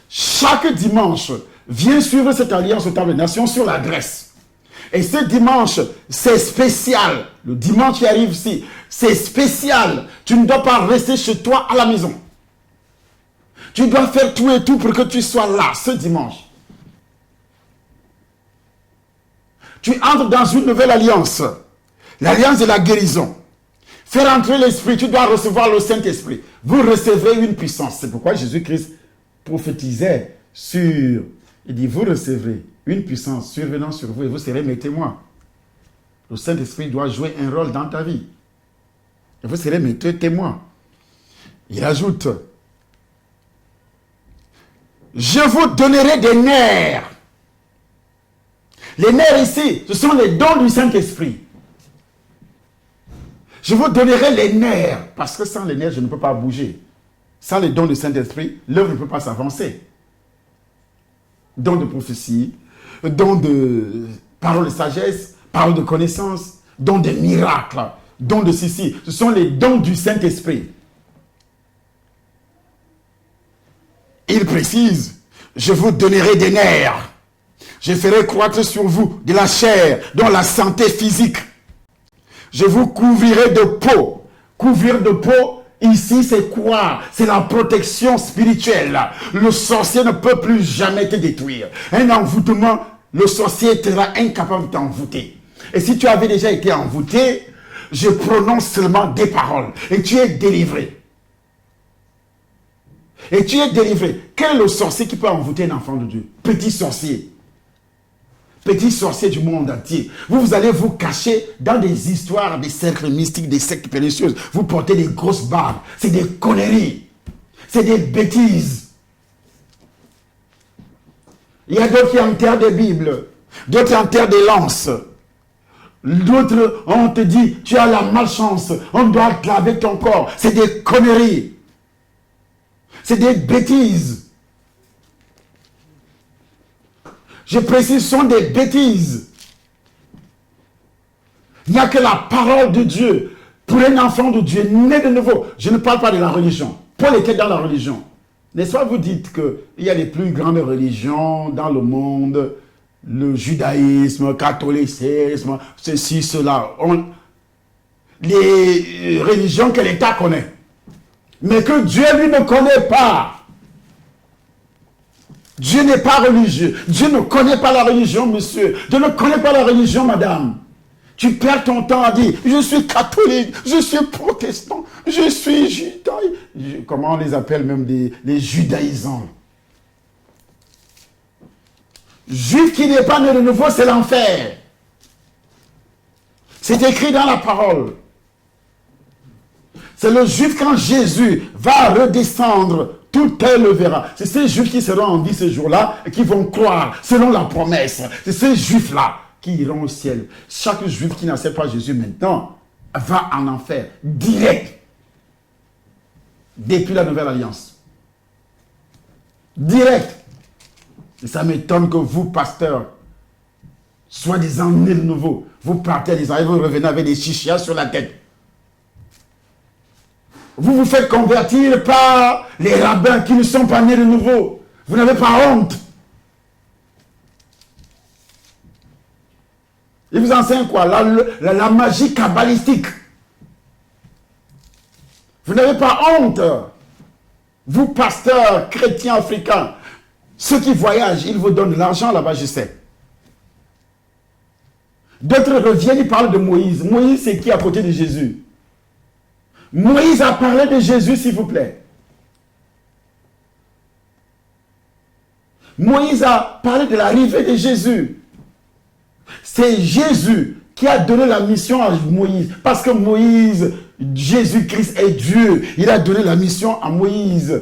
Chaque dimanche, viens suivre cette alliance au Temple des Nations sur l'adresse. Et ce dimanche, c'est spécial. Le dimanche qui arrive ici, c'est spécial. Tu ne dois pas rester chez toi à la maison. Tu dois faire tout et tout pour que tu sois là ce dimanche. Tu entres dans une nouvelle alliance. L'alliance de la guérison. Faire entrer l'Esprit, tu dois recevoir le Saint-Esprit. Vous recevrez une puissance. C'est pourquoi Jésus-Christ prophétisait sur... Il dit, vous recevrez une puissance survenant sur vous et vous serez mes témoins. Le Saint-Esprit doit jouer un rôle dans ta vie. Et vous serez mes témoins. Il ajoute, je vous donnerai des nerfs. Les nerfs ici, ce sont les dons du Saint-Esprit. Je vous donnerai les nerfs, parce que sans les nerfs, je ne peux pas bouger. Sans les dons du Saint-Esprit, l'œuvre ne peut pas s'avancer. don de prophétie, don de parole de sagesse, parole de connaissance, don de miracles, don de ceci. Ce sont les dons du Saint-Esprit. Il précise, je vous donnerai des nerfs. Je ferai croître sur vous de la chair, dont la santé physique. Je vous couvrirai de peau. Couvrir de peau, ici, c'est quoi? C'est la protection spirituelle. Le sorcier ne peut plus jamais te détruire. Un envoûtement, le sorcier sera incapable de t'envoûter. Et si tu avais déjà été envoûté, je prononce seulement des paroles. Et tu es délivré. Et tu es délivré. Quel est le sorcier qui peut envoûter un enfant de Dieu? Petit sorcier. Petit sorcier du monde entier. Vous allez vous cacher dans des histoires, des cercles mystiques, des sectes pernicieuses. Vous portez des grosses barbes. C'est des conneries. C'est des bêtises. Il y a d'autres qui enterrent des Bibles. D'autres enterrent des lances. D'autres, on te dit, tu as la malchance. On doit te laver ton corps. C'est des conneries. C'est des bêtises. Je précise, ce sont des bêtises. Il n'y a que la parole de Dieu. Pour un enfant de Dieu, né de nouveau. Je ne parle pas de la religion. Paul était dans la religion. N'est-ce pas, vous dites qu'il y a les plus grandes religions dans le monde, le judaïsme, le catholicisme, ceci, cela. Les religions que l'État connaît. Mais que Dieu, lui, ne connaît pas. Dieu n'est pas religieux. Dieu ne connaît pas la religion, monsieur. Dieu ne connaît pas la religion, madame. Tu perds ton temps à dire, je suis catholique, je suis protestant, je suis judaïsant. Comment on les appelle même les judaïsants? Juif qui n'est pas né de nouveau, c'est l'enfer. C'est écrit dans la parole. C'est le juif quand Jésus va redescendre, tout œil le verra. C'est ces juifs qui seront en vie ce jour-là et qui vont croire selon la promesse. C'est ces juifs-là qui iront au ciel. Chaque juif qui n'accepte pas Jésus maintenant va en enfer, direct. Depuis la nouvelle alliance. Direct. Et ça m'étonne que vous, pasteurs, soi-disant nés de nouveau, vous partez à Israël, vous revenez avec des chichias sur la tête. Vous vous faites convertir par les rabbins qui ne sont pas nés de nouveau. Vous n'avez pas honte. Ils vous enseignent quoi? La magie kabbalistique. Vous n'avez pas honte. Vous, pasteurs chrétiens africains, ceux qui voyagent, ils vous donnent de l'argent là-bas, je sais. D'autres reviennent, ils parlent de Moïse. Moïse, c'est qui à côté de Jésus? Moïse a parlé de Jésus, s'il vous plaît. Moïse a parlé de l'arrivée de Jésus. C'est Jésus qui a donné la mission à Moïse. Parce que Moïse, Jésus-Christ est Dieu. Il a donné la mission à Moïse.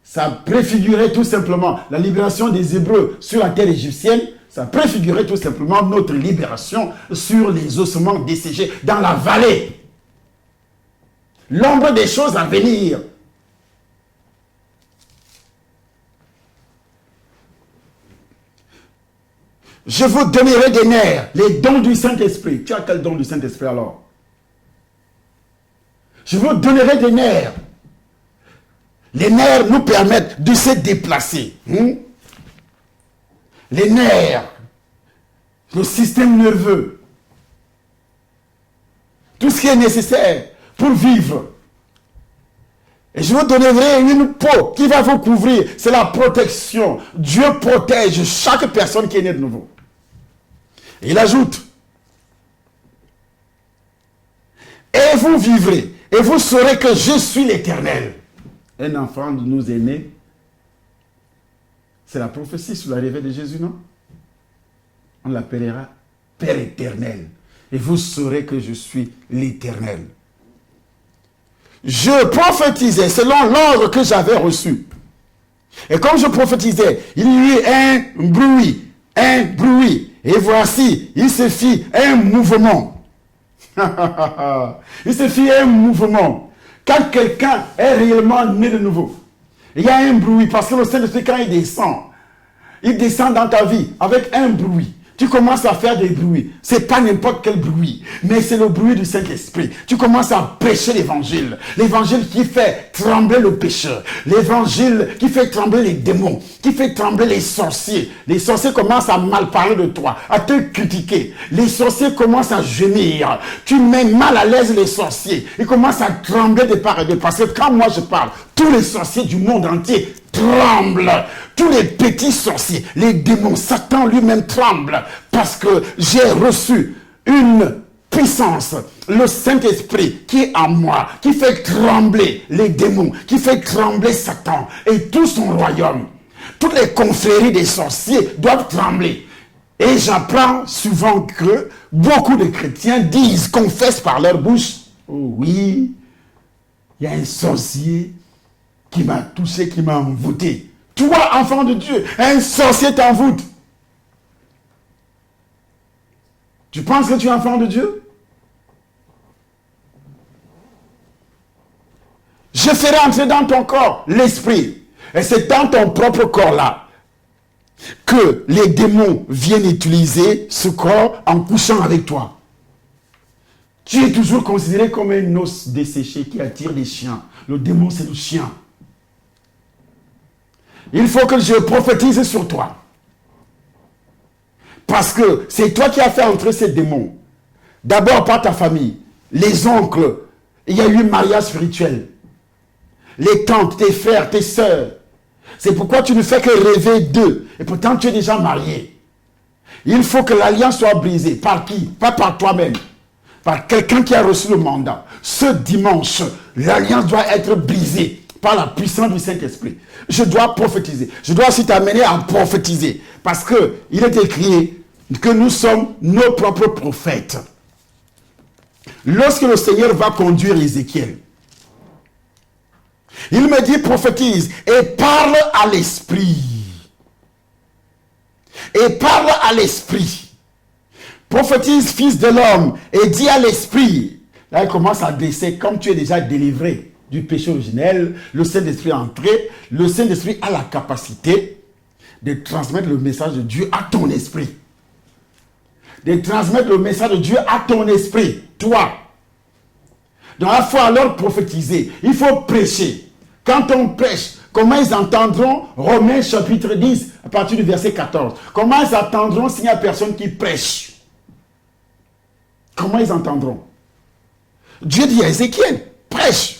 Ça préfigurait tout simplement la libération des Hébreux sur la terre égyptienne. Ça préfigurait tout simplement notre libération sur les ossements desséchés dans la vallée. L'ombre des choses à venir. Je vous donnerai des nerfs, les dons du Saint-Esprit. Tu as quel don du Saint-Esprit alors? Je vous donnerai des nerfs. Les nerfs nous permettent de se déplacer. Les nerfs, le système nerveux, tout ce qui est nécessaire pour vivre. Et je vous donnerai une peau qui va vous couvrir. C'est la protection. Dieu protège chaque personne qui est née de nouveau. Et il ajoute, et vous vivrez, et vous saurez que je suis l'Éternel. Un enfant de nous est né. C'est la prophétie sur l'arrivée de Jésus, non? On l'appellera Père éternel. Et vous saurez que je suis l'Éternel. Je prophétisais selon l'ordre que j'avais reçu. Et comme je prophétisais, il y eut un bruit. Et voici, il se fit un mouvement. Il se fit un mouvement. Quand quelqu'un est réellement né de nouveau, il y a un bruit parce que le Saint-Esprit, quand il descend, Il descend dans ta vie avec un bruit. Tu commences à faire des bruits. C'est pas n'importe quel bruit, mais c'est le bruit du Saint-Esprit. Tu commences à prêcher l'évangile. L'évangile qui fait trembler le pécheur. L'évangile qui fait trembler les démons, qui fait trembler les sorciers. Les sorciers commencent à mal parler de toi, à te critiquer. Les sorciers commencent à gémir. Tu mets mal à l'aise les sorciers. Ils commencent à trembler de part et d'autre. Parce que quand moi je parle, tous les sorciers du monde entier tremblent. Tous les petits sorciers, les démons, Satan lui-même tremble parce que j'ai reçu une puissance, le Saint-Esprit qui est en moi, qui fait trembler les démons, qui fait trembler Satan et tout son royaume. Toutes les confréries des sorciers doivent trembler. Et j'apprends souvent que beaucoup de chrétiens disent, confessent par leur bouche, oh oui, il y a un sorcier qui m'a touché, qui m'a envoûté. Toi, enfant de Dieu, un sorcier t'envoûte. Tu penses que tu es enfant de Dieu? Je ferai entrer dans ton corps l'esprit. Et c'est dans ton propre corps-là que les démons viennent utiliser ce corps en couchant avec toi. Tu es toujours considéré comme un os desséché qui attire les chiens. Le démon, c'est le chien. Il faut que je prophétise sur toi. Parce que c'est toi qui as fait entrer ces démons. D'abord par ta famille. Les oncles. Il y a eu mariage spirituel. Les tantes, tes frères, tes sœurs. C'est pourquoi tu ne fais que rêver d'eux. Et pourtant tu es déjà marié. Il faut que l'alliance soit brisée. Par qui? Pas par toi-même. Par quelqu'un qui a reçu le mandat. Ce dimanche, l'alliance doit être brisée. Par la puissance du Saint-Esprit. Je dois prophétiser. Je dois aussi t'amener à prophétiser. Parce que il est écrit que nous sommes nos propres prophètes. Lorsque le Seigneur va conduire Ézéchiel, il me dit prophétise et parle à l'esprit. Et parle à l'esprit. Prophétise, fils de l'homme, et dis à l'esprit. Là, il commence à dresser, comme tu es déjà délivré du péché originel, le Saint-Esprit est entré, le Saint-Esprit a la capacité de transmettre le message de Dieu à ton esprit. De transmettre le message de Dieu à ton esprit, toi. Donc il faut alors prophétiser, il faut prêcher. Quand on prêche, comment ils entendront? Romains chapitre 10, à partir du verset 14. Comment ils entendront s'il n'y a personne qui prêche? Comment ils entendront? Dieu dit à Ézéchiel, prêche.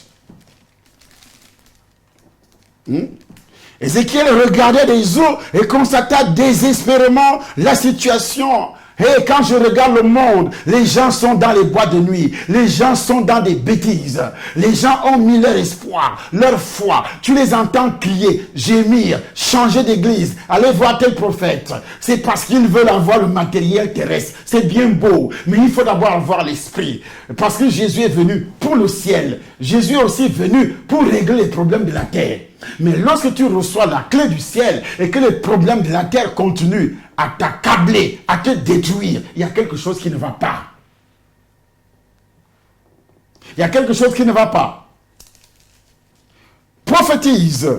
Ézéchiel regardait des eaux et constata désespérément la situation. Et quand je regarde le monde, les gens sont dans les bois de nuit. Les gens sont dans des bêtises. Les gens ont mis leur espoir, leur foi. Tu les entends crier, gémir, changer d'église, aller voir tel prophète. C'est parce qu'ils veulent avoir le matériel terrestre. C'est bien beau, mais il faut d'abord avoir l'esprit. Parce que Jésus est venu pour le ciel. Jésus est aussi venu pour régler les problèmes de la terre. Mais lorsque tu reçois la clé du ciel et que les problèmes de la terre continuent à t'accabler, à te détruire, il y a quelque chose qui ne va pas. Il y a quelque chose qui ne va pas. Prophétise.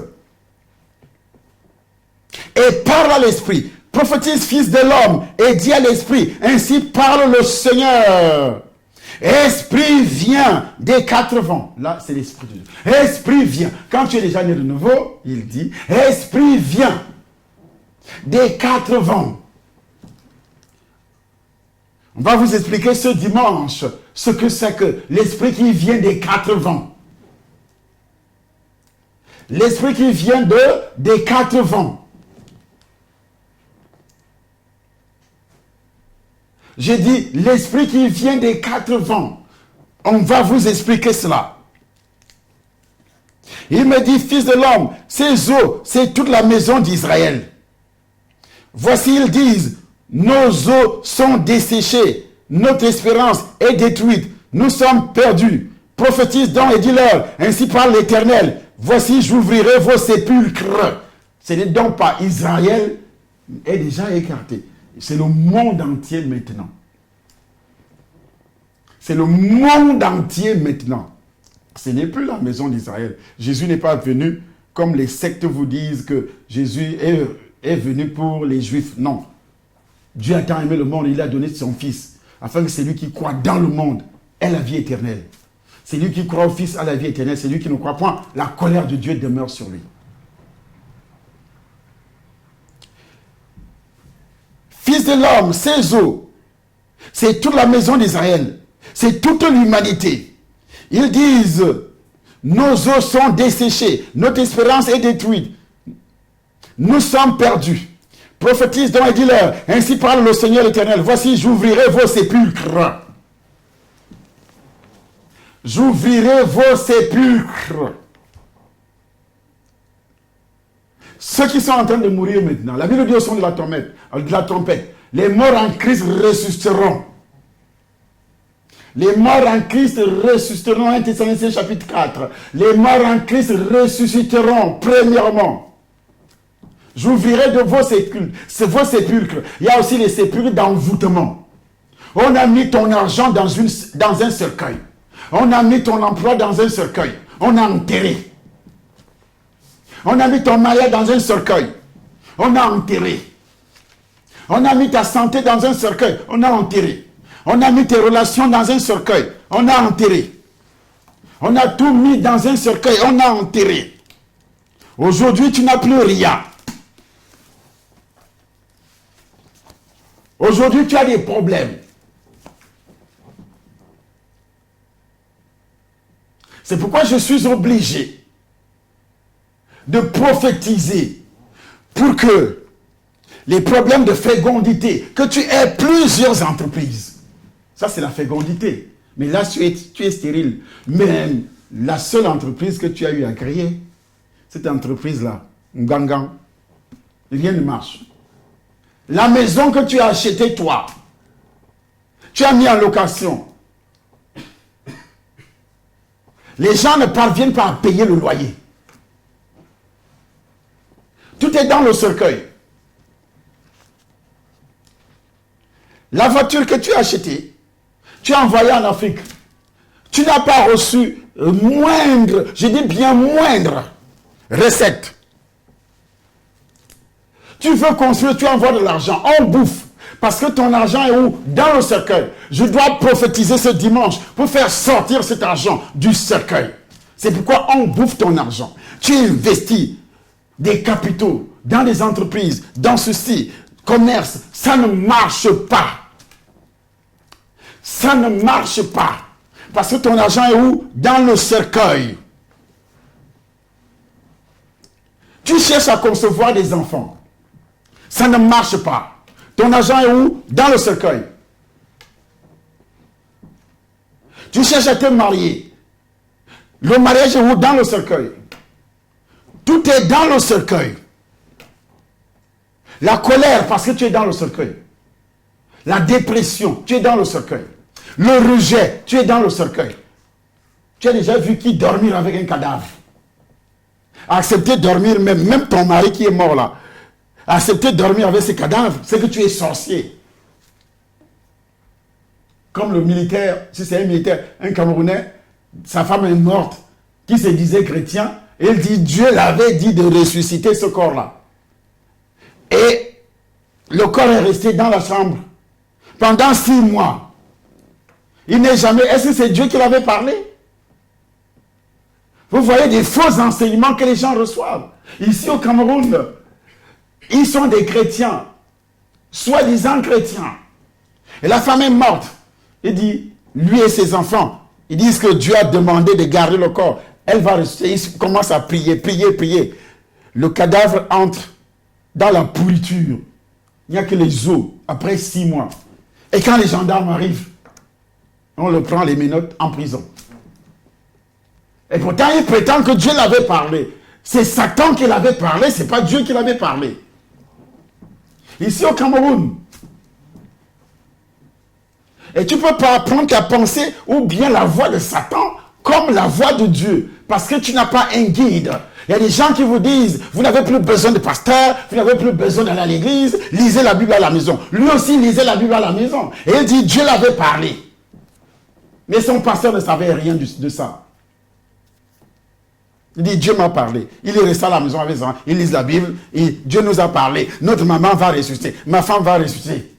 Et parle à l'esprit. Prophétise, fils de l'homme, et dis à l'esprit. Ainsi parle le Seigneur. Esprit vient des quatre vents. Là, c'est l'Esprit de Dieu. Esprit vient. Quand tu es déjà né de nouveau, il dit, Esprit vient des quatre vents. On va vous expliquer ce dimanche ce que c'est que l'Esprit qui vient des quatre vents. L'Esprit qui vient des quatre vents. J'ai dit, l'esprit qui vient des quatre vents. On va vous expliquer cela. Il me dit, fils de l'homme, ces eaux, c'est toute la maison d'Israël. Voici, ils disent, nos eaux sont desséchées, notre espérance est détruite, nous sommes perdus. Prophétise donc et dis-leur, ainsi parle l'Éternel, voici, j'ouvrirai vos sépulcres. Ce n'est donc pas Israël, est déjà écarté. C'est le monde entier maintenant. C'est le monde entier maintenant. Ce n'est plus la maison d'Israël. Jésus n'est pas venu, comme les sectes vous disent que Jésus est est venu pour les Juifs. Non. Dieu a tant aimé le monde, il a donné son Fils, afin que celui qui croit dans le monde ait la vie éternelle. Celui qui croit au Fils a la vie éternelle. Celui qui ne croit point, la colère de Dieu demeure sur lui. Fils de l'homme, ses os, c'est toute la maison d'Israël, c'est toute l'humanité. Ils disent, nos os sont desséchés, notre espérance est détruite, nous sommes perdus. Prophétise donc et dis-leur, ainsi parle le Seigneur l'Éternel, voici j'ouvrirai vos sépulcres. J'ouvrirai vos sépulcres. Ceux qui sont en train de mourir maintenant, la Bible dit au son de la trompette, les morts en Christ ressusciteront. Les morts en Christ ressusciteront, 1 Thessaloniciens chapitre 4. Les morts en Christ ressusciteront, premièrement. J'ouvrirai de vos sépulcres. Il y a aussi les sépulcres d'envoûtement. On a mis ton argent dans un cercueil. On a mis ton emploi dans un cercueil. On a enterré. On a mis ton mariage dans un cercueil. On a enterré. On a mis ta santé dans un cercueil. On a enterré. On a mis tes relations dans un cercueil. On a enterré. On a tout mis dans un cercueil. On a enterré. Aujourd'hui, tu n'as plus rien. Aujourd'hui, tu as des problèmes. C'est pourquoi je suis obligé de prophétiser pour que les problèmes de fécondité, que tu aies plusieurs entreprises. Ça, c'est la fécondité. Mais là, tu es stérile. Mais la seule entreprise que tu as eu à créer, cette entreprise-là, Ngangan, rien ne marche. La maison que tu as achetée, toi, tu as mis en location. Les gens ne parviennent pas à payer le loyer. Tout est dans le cercueil. La voiture que tu as achetée, tu as envoyée en Afrique. Tu n'as pas reçu moindre, je dis bien moindre, recette. Tu veux construire, tu envoies de l'argent, on bouffe. Parce que ton argent est où? Dans le cercueil. Je dois prophétiser ce dimanche pour faire sortir cet argent du cercueil. C'est pourquoi on bouffe ton argent. Tu investis des capitaux dans des entreprises, dans ceci, commerce, ça ne marche pas. Ça ne marche pas. Parce que ton argent est où? Dans le cercueil. Tu cherches à concevoir des enfants. Ça ne marche pas. Ton argent est où? Dans le cercueil. Tu cherches à te marier. Le mariage est où? Dans le cercueil. Tout est dans le cercueil. La colère, parce que tu es dans le cercueil. La dépression, tu es dans le cercueil. Le rejet, tu es dans le cercueil. Tu as déjà vu qui dormir avec un cadavre? Accepter de dormir, même ton mari qui est mort là, accepter de dormir avec ces cadavres, c'est que tu es sorcier. Comme le militaire, si c'est un militaire, un Camerounais, sa femme est morte, qui se disait chrétien, et il dit, Dieu l'avait dit de ressusciter ce corps-là. Et le corps est resté dans la chambre pendant 6 mois. Il n'est jamais... Est-ce que c'est Dieu qui l'avait parlé? Vous voyez des faux enseignements que les gens reçoivent. Ici au Cameroun, ils sont des chrétiens, soi-disant chrétiens. Et la femme est morte. Il dit, lui et ses enfants, ils disent que Dieu a demandé de garder le corps. Elle va rester, il commence à prier, prier, prier. Le cadavre entre dans la pourriture. Il n'y a que les os, après 6 mois. Et quand les gendarmes arrivent, on le prend les menottes en prison. Et pourtant, il prétend que Dieu l'avait parlé. C'est Satan qui l'avait parlé, c'est pas Dieu qui l'avait parlé. Ici au Cameroun. Et tu ne peux pas apprendre ta pensée ou bien la voix de Satan comme la voix de Dieu. Parce que tu n'as pas un guide. Il y a des gens qui vous disent, vous n'avez plus besoin de pasteur, vous n'avez plus besoin d'aller à l'église, lisez la Bible à la maison. Lui aussi lisait la Bible à la maison. Et il dit, Dieu l'avait parlé. Mais son pasteur ne savait rien de ça. Il dit, Dieu m'a parlé. Il est resté à la maison avec ça. Il lit la Bible. Et Dieu nous a parlé. Notre maman va ressusciter. Ma femme va ressusciter.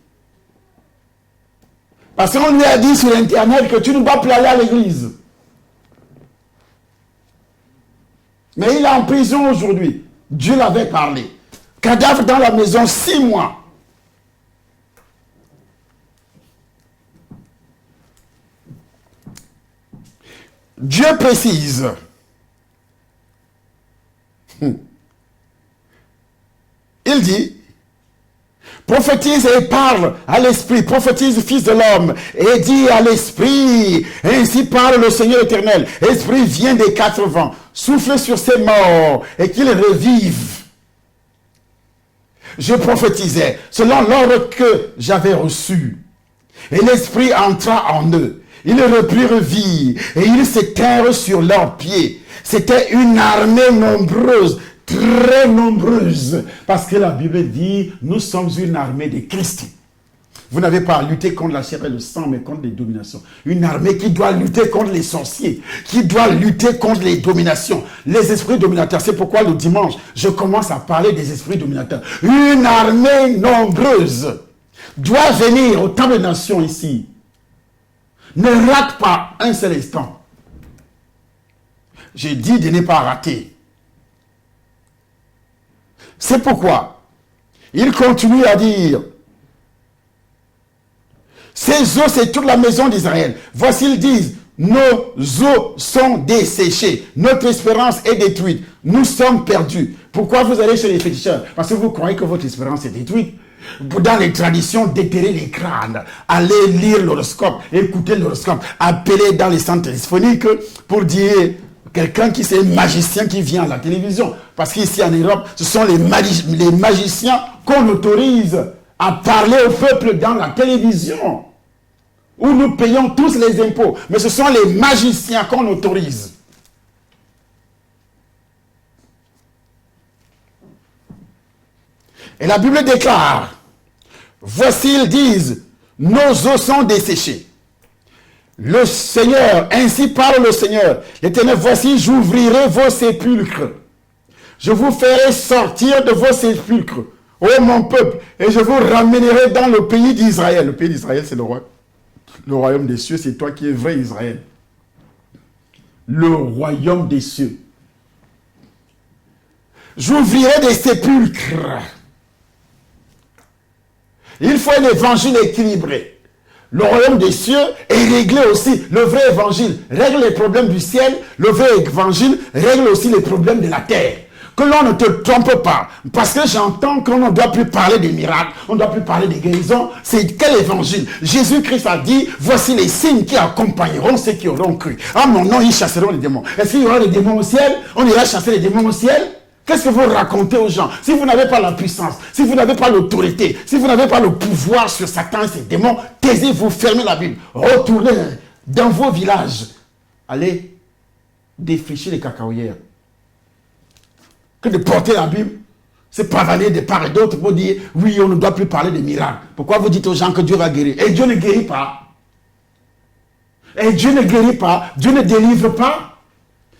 Parce qu'on lui a dit sur Internet que tu ne vas plus aller à l'église. Mais il est en prison aujourd'hui. Dieu l'avait parlé. Cadavre dans la maison, 6 mois. Dieu précise. Il dit, prophétise et parle à l'esprit, prophétise fils de l'homme, et dit à l'esprit, ainsi parle le Seigneur éternel, esprit vient des 4 vents, souffle sur ces morts, et qu'ils revivent. Je prophétisais selon l'ordre que j'avais reçu, et l'esprit entra en eux. Ils reprirent vie et ils s'éteignirent sur leurs pieds. C'était une armée nombreuse, très nombreuse. Parce que la Bible dit, nous sommes une armée de Christ. Vous n'avez pas à lutter contre la chair et le sang, mais contre les dominations. Une armée qui doit lutter contre les sorciers, qui doit lutter contre les dominations. Les esprits dominateurs, c'est pourquoi le dimanche, je commence à parler des esprits dominateurs. Une armée nombreuse doit venir au temps des nations ici. Ne rate pas un seul instant. J'ai dit de ne pas rater. C'est pourquoi il continue à dire, ces eaux, c'est toute la maison d'Israël. Voici, ils disent, nos eaux sont desséchées. Notre espérance est détruite. Nous sommes perdus. Pourquoi vous allez chez les féticheurs? Parce que vous croyez que votre espérance est détruite. Dans les traditions, déterrer les crânes, aller lire l'horoscope, écouter l'horoscope, appeler dans les centres téléphoniques pour dire quelqu'un qui c'est un magicien qui vient à la télévision. Parce qu'ici en Europe, ce sont les magiciens qu'on autorise à parler au peuple dans la télévision, où nous payons tous les impôts. Mais ce sont les magiciens qu'on autorise. Et la Bible déclare, voici, ils disent, nos eaux sont desséchées. Le Seigneur, ainsi parle le Seigneur, l'Éternel, voici, j'ouvrirai vos sépulcres. Je vous ferai sortir de vos sépulcres, ô mon peuple, et je vous ramènerai dans le pays d'Israël. Le pays d'Israël, c'est le royaume des cieux, c'est toi qui es vrai Israël. Le royaume des cieux. J'ouvrirai des sépulcres. Il faut un évangile équilibré. Le royaume des cieux est réglé aussi. Le vrai évangile règle les problèmes du ciel. Le vrai évangile règle aussi les problèmes de la terre. Que l'on ne te trompe pas. Parce que j'entends qu'on ne doit plus parler des miracles. On ne doit plus parler des guérisons. C'est quel évangile? Jésus-Christ a dit, voici les signes qui accompagneront ceux qui auront cru. En mon nom, ils chasseront les démons. Est-ce qu'il y aura des démons au ciel? On ira chasser les démons au ciel? Qu'est-ce que vous racontez aux gens? Si vous n'avez pas la puissance, si vous n'avez pas l'autorité, si vous n'avez pas le pouvoir sur Satan et ses démons, taisez-vous, fermez la Bible. Retournez dans vos villages. Allez défricher les cacaoyères. Que de porter la Bible, c'est pavaner de part et d'autre pour dire, oui, on ne doit plus parler de miracles. Pourquoi vous dites aux gens que Dieu va guérir? Et Dieu ne guérit pas. Et Dieu ne guérit pas. Dieu ne délivre pas.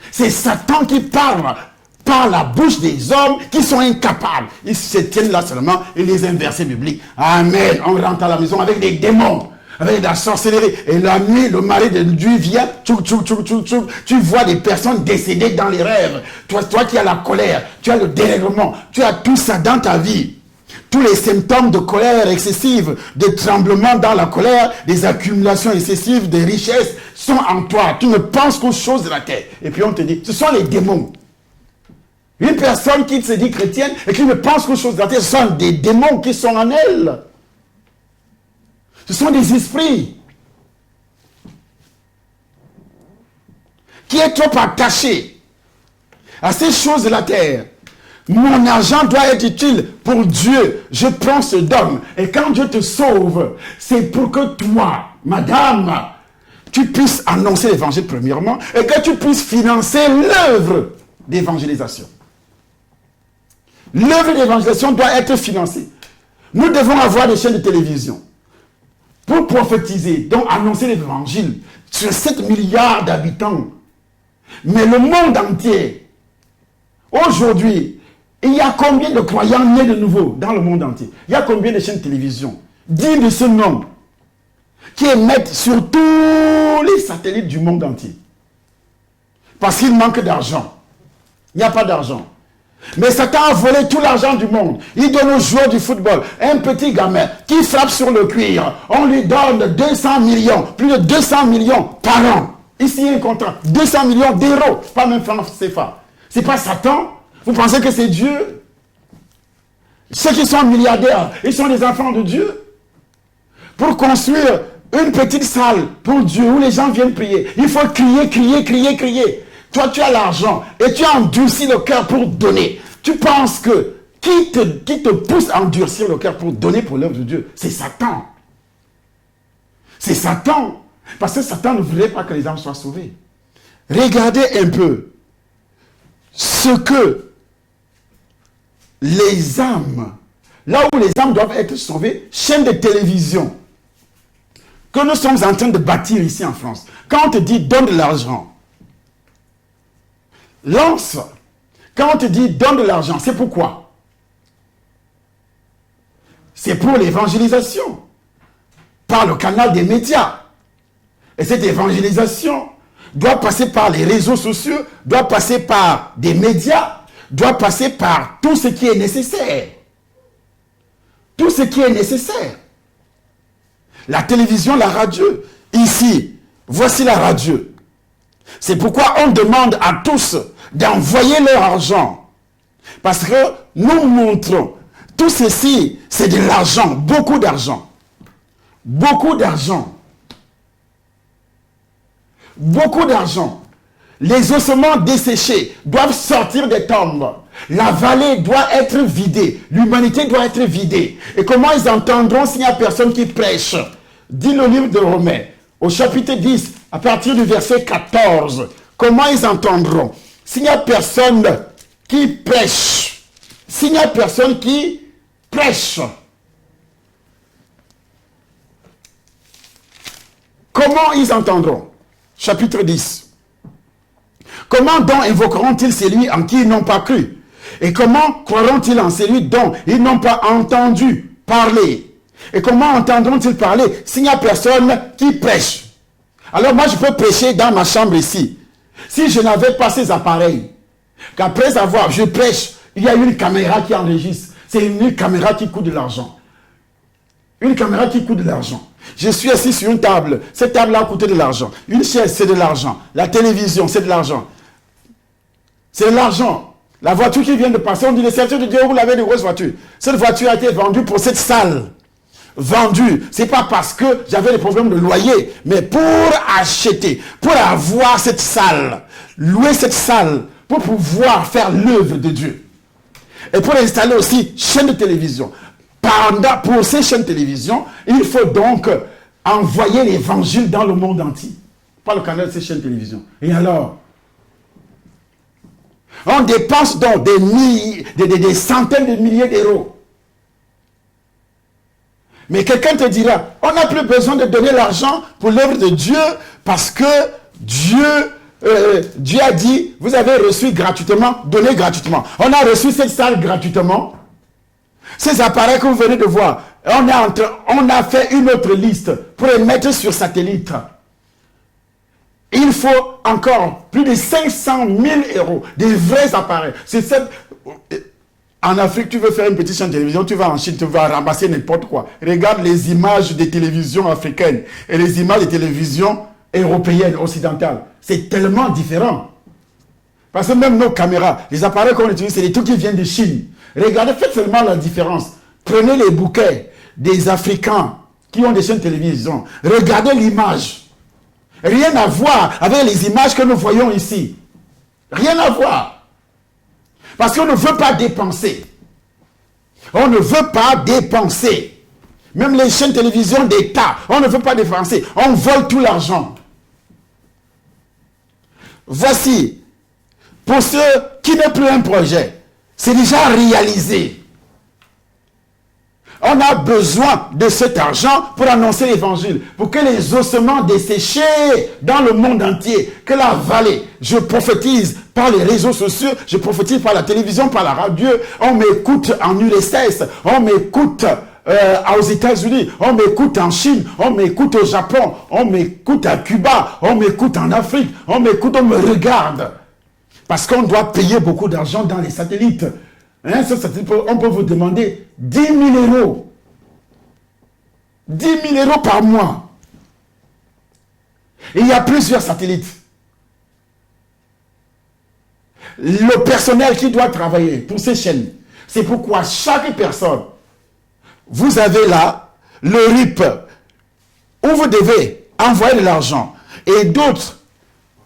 C'est Satan qui parle par la bouche des hommes qui sont incapables. Ils se tiennent là seulement et les versets bibliques. Amen. On rentre à la maison avec des démons, avec de la sorcellerie. Et la nuit, le mari de Dieu vient, tchouk, tchouk, tchouk, tchouk, tchouk. Tu vois des personnes décédées dans les rêves. Toi qui as la colère, tu as le dérèglement, tu as tout ça dans ta vie. Tous les symptômes de colère excessive, de tremblement dans la colère, des accumulations excessives de richesses sont en toi. Tu ne penses qu'aux choses de la terre. Et puis on te dit, ce sont les démons. Une personne qui se dit chrétienne et qui ne pense qu'aux choses de la terre, ce sont des démons qui sont en elle. Ce sont des esprits qui est trop attaché à ces choses de la terre. Mon argent doit être utile pour Dieu. Je prends ce don. Et quand Dieu te sauve, c'est pour que toi, madame, tu puisses annoncer l'évangile premièrement et que tu puisses financer l'œuvre d'évangélisation. L'œuvre d'évangélisation doit être financée. Nous devons avoir des chaînes de télévision pour prophétiser, donc annoncer l'évangile sur 7 milliards d'habitants. Mais le monde entier Aujourd'hui, il y a combien de croyants nés de nouveau dans le monde entier? Il y a combien de chaînes de télévision dignes de ce nom qui émettent sur tous les satellites du monde entier? Parce qu'il manque d'argent. Il n'y a pas d'argent. Mais Satan a volé tout l'argent du monde. Il donne aux joueurs du football. Un petit gamin qui frappe sur le cuir. On lui donne 200 millions. Plus de 200 millions par an. Ici, il y a un contrat. 200 millions d'euros. Pas même francs CFA. C'est pas Satan. Vous pensez que c'est Dieu? Ceux qui sont milliardaires, ils sont des enfants de Dieu. Pour construire une petite salle pour Dieu où les gens viennent prier, il faut crier, crier, crier, crier. Toi, tu as l'argent et tu as endurci le cœur pour donner. Tu penses que qui te pousse à endurcir le cœur pour donner pour l'œuvre de Dieu? C'est Satan. C'est Satan. Parce que Satan ne voulait pas que les âmes soient sauvées. Regardez un peu ce que les âmes, là où les âmes doivent être sauvées, chaîne de télévision que nous sommes en train de bâtir ici en France. Quand on te dit donne de l'argent, lance. Quand on te dit donne de l'argent, c'est pourquoi? C'est pour l'évangélisation. Par le canal des médias. Et cette évangélisation doit passer par les réseaux sociaux, doit passer par des médias, doit passer par tout ce qui est nécessaire. Tout ce qui est nécessaire. La télévision, la radio. Ici, voici la radio. C'est pourquoi on demande à tous d'envoyer leur argent. Parce que nous montrons, tout ceci, c'est de l'argent, beaucoup d'argent. Beaucoup d'argent. Beaucoup d'argent. Les ossements desséchés doivent sortir des tombes. La vallée doit être vidée. L'humanité doit être vidée. Et comment ils entendront s'il n'y a personne qui prêche? Dit le livre de Romains, au chapitre 10, à partir du verset 14. Comment ils entendront? S'il n'y a personne qui prêche. S'il n'y a personne qui prêche. Comment ils entendront? Chapitre 10. Comment donc invoqueront-ils celui en qui ils n'ont pas cru? Et comment croiront-ils en celui dont ils n'ont pas entendu parler? Et comment entendront-ils parler s'il n'y a personne qui prêche? Alors moi je peux prêcher dans ma chambre ici. Si je n'avais pas ces appareils, qu'après avoir, je prêche, il y a une caméra qui enregistre. C'est une caméra qui coûte de l'argent. Une caméra qui coûte de l'argent. Je suis assis sur une table. Cette table-là a coûté de l'argent. Une chaise, c'est de l'argent. La télévision, c'est de l'argent. C'est de l'argent. La voiture qui vient de passer, on dit le serviteur de Dieu, vous l'avez de grosses voitures. Cette voiture a été vendue pour cette salle. Vendue. C'est pas parce que j'avais des problèmes de loyer, mais pour acheter, pour avoir cette salle, louer cette salle, pour pouvoir faire l'œuvre de Dieu. Et pour installer aussi chaîne de télévision. Pour ces chaînes de télévision, il faut donc envoyer l'évangile dans le monde entier. Par le canal de ces chaînes de télévision. Et alors, on dépense donc des centaines de milliers d'euros. Mais quelqu'un te dira, on n'a plus besoin de donner l'argent pour l'œuvre de Dieu parce que Dieu a dit, vous avez reçu gratuitement, donnez gratuitement. On a reçu cette salle gratuitement. Ces appareils que vous venez de voir, on a fait une autre liste pour les mettre sur satellite. Il faut encore plus de 500 000 euros, des vrais appareils. En Afrique, tu veux faire une petite chaîne de télévision, tu vas en Chine, tu vas ramasser n'importe quoi. Regarde les images des télévisions africaines et les images des télévisions européennes, occidentales. C'est tellement différent. Parce que même nos caméras, les appareils qu'on utilise, c'est des trucs qui viennent de Chine. Regardez, faites seulement la différence. Prenez les bouquets des Africains qui ont des chaînes de télévision. Regardez l'image. Rien à voir avec les images que nous voyons ici. Rien à voir. Parce qu'on ne veut pas dépenser. On ne veut pas dépenser. Même les chaînes de télévision d'État, on ne veut pas dépenser. On vole tout l'argent. Voici, pour ceux qui n'ont plus un projet, c'est déjà réalisé. On On a besoin de cet argent pour annoncer l'évangile, pour que les ossements desséchés dans le monde entier, que la vallée, je prophétise par les réseaux sociaux, je prophétise par la télévision, par la radio, on m'écoute en URSS, on m'écoute aux États-Unis, on m'écoute en Chine, on m'écoute au Japon, on m'écoute à Cuba, on m'écoute en Afrique, on m'écoute, on me regarde. Parce qu'on doit payer beaucoup d'argent dans les satellites. Hein, on peut vous demander 10 000 euros. 10 000 euros par mois. Et il y a plusieurs satellites. Le personnel qui doit travailler pour ces chaînes, c'est pourquoi chaque personne, vous avez là le RIP où vous devez envoyer de l'argent. Et d'autres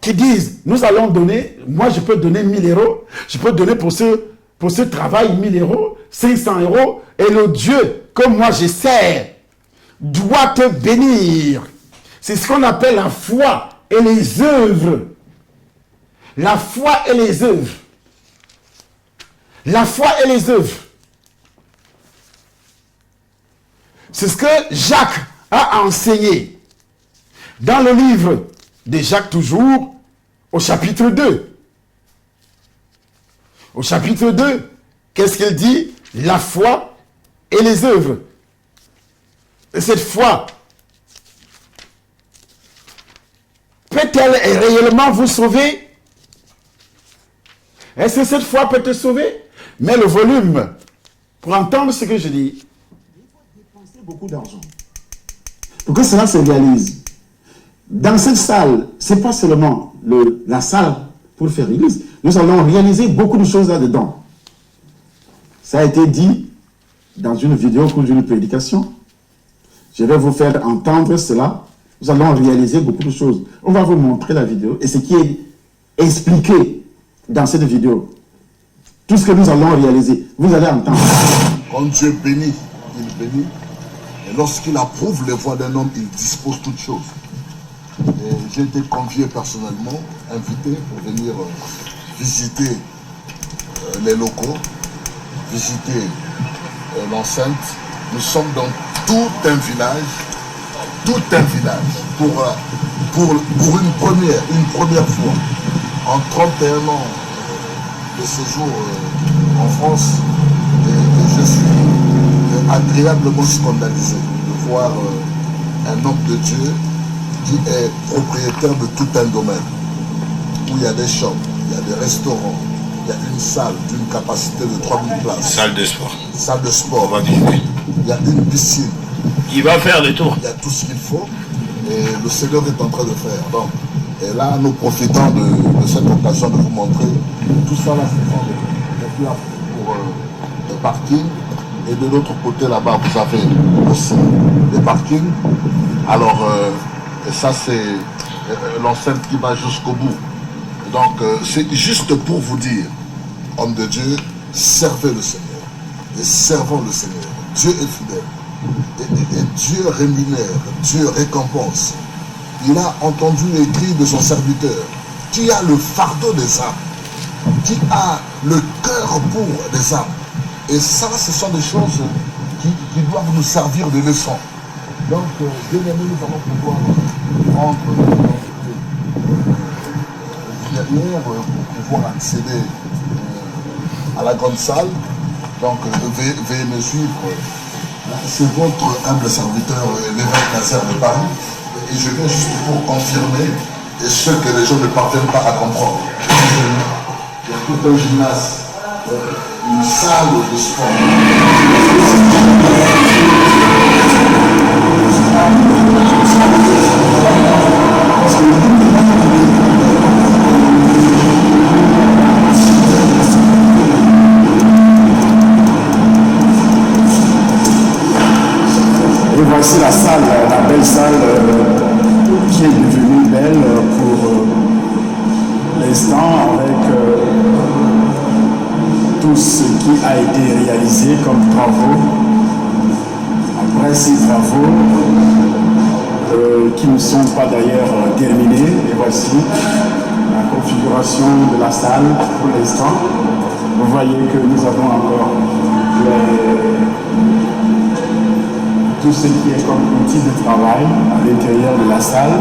qui disent, nous allons donner, moi je peux donner 1 000 euros, je peux donner pour ce travail 1 000 euros, 500 euros, et le Dieu que moi je sers doit te bénir. C'est ce qu'on appelle la foi et les œuvres. La foi et les œuvres. La foi et les œuvres. C'est ce que Jacques a enseigné dans le livre de Jacques toujours, au chapitre 2. Au chapitre 2, qu'est-ce qu'il dit? La foi et les œuvres. Et cette foi, peut-elle réellement vous sauver? Est-ce que cette foi peut te sauver? Mais le volume, pour entendre ce que je dis, il faut dépenser beaucoup d'argent pour que cela se réalise. Dans cette salle, ce n'est pas seulement la salle pour faire l'église. Nous allons réaliser beaucoup de choses là-dedans. Ça a été dit dans une vidéo ou d'une prédication. Je vais vous faire entendre cela. Nous allons réaliser beaucoup de choses. On va vous montrer la vidéo et ce qui est expliqué dans cette vidéo. Tout ce que nous allons réaliser, vous allez entendre. Quand Dieu bénit, il bénit. Et lorsqu'il approuve les voies d'un homme, il dispose toutes choses. Et j'ai été convié personnellement, invité pour venir visiter les locaux, visiter l'enceinte. Nous sommes dans tout un village pour une première fois. En 31 ans de séjour en France, et je suis agréablement scandalisé de voir un homme de Dieu qui est propriétaire de tout un domaine, où il y a des shops, il y a des restaurants, il y a une salle d'une capacité de 3000 places. Salle de sport. Salle de sport. On va visiter. Il y a une piscine. Il va faire le tour. Il y a tout ce qu'il faut et le Seigneur est en train de faire. Donc, et là, nous profitons de cette occasion de vous montrer tout ça là, c'est pour le parking. Et de l'autre côté là-bas, vous avez aussi des parkings. Alors, et ça c'est l'enceinte qui va jusqu'au bout. Donc, c'est juste pour vous dire, homme de Dieu, servez le Seigneur. Et servons le Seigneur. Dieu est fidèle. Et Dieu rémunère, Dieu récompense. Il a entendu les cris de son serviteur, qui a le fardeau des âmes, qui a le cœur pour les âmes. Et ça, ce sont des choses qui doivent nous servir de leçon. Donc, bien aimé, nous allons pouvoir rentrer derrière pour pouvoir accéder à la grande salle. Donc, veuillez me suivre. C'est votre humble serviteur, l'évêque Nazaire de Paris. Et je viens juste pour confirmer et ce que les gens ne parviennent pas à comprendre. Il y a tout un gymnase, une salle de sport. Et voici la salle, la belle salle qui est devenue belle pour l'instant avec tout ce qui a été réalisé comme travaux. Après ces travaux qui ne sont pas d'ailleurs terminés, et voici la configuration de la salle pour l'instant. Vous voyez que nous avons encore tout ce qui est comme outil de travail à l'intérieur de la salle.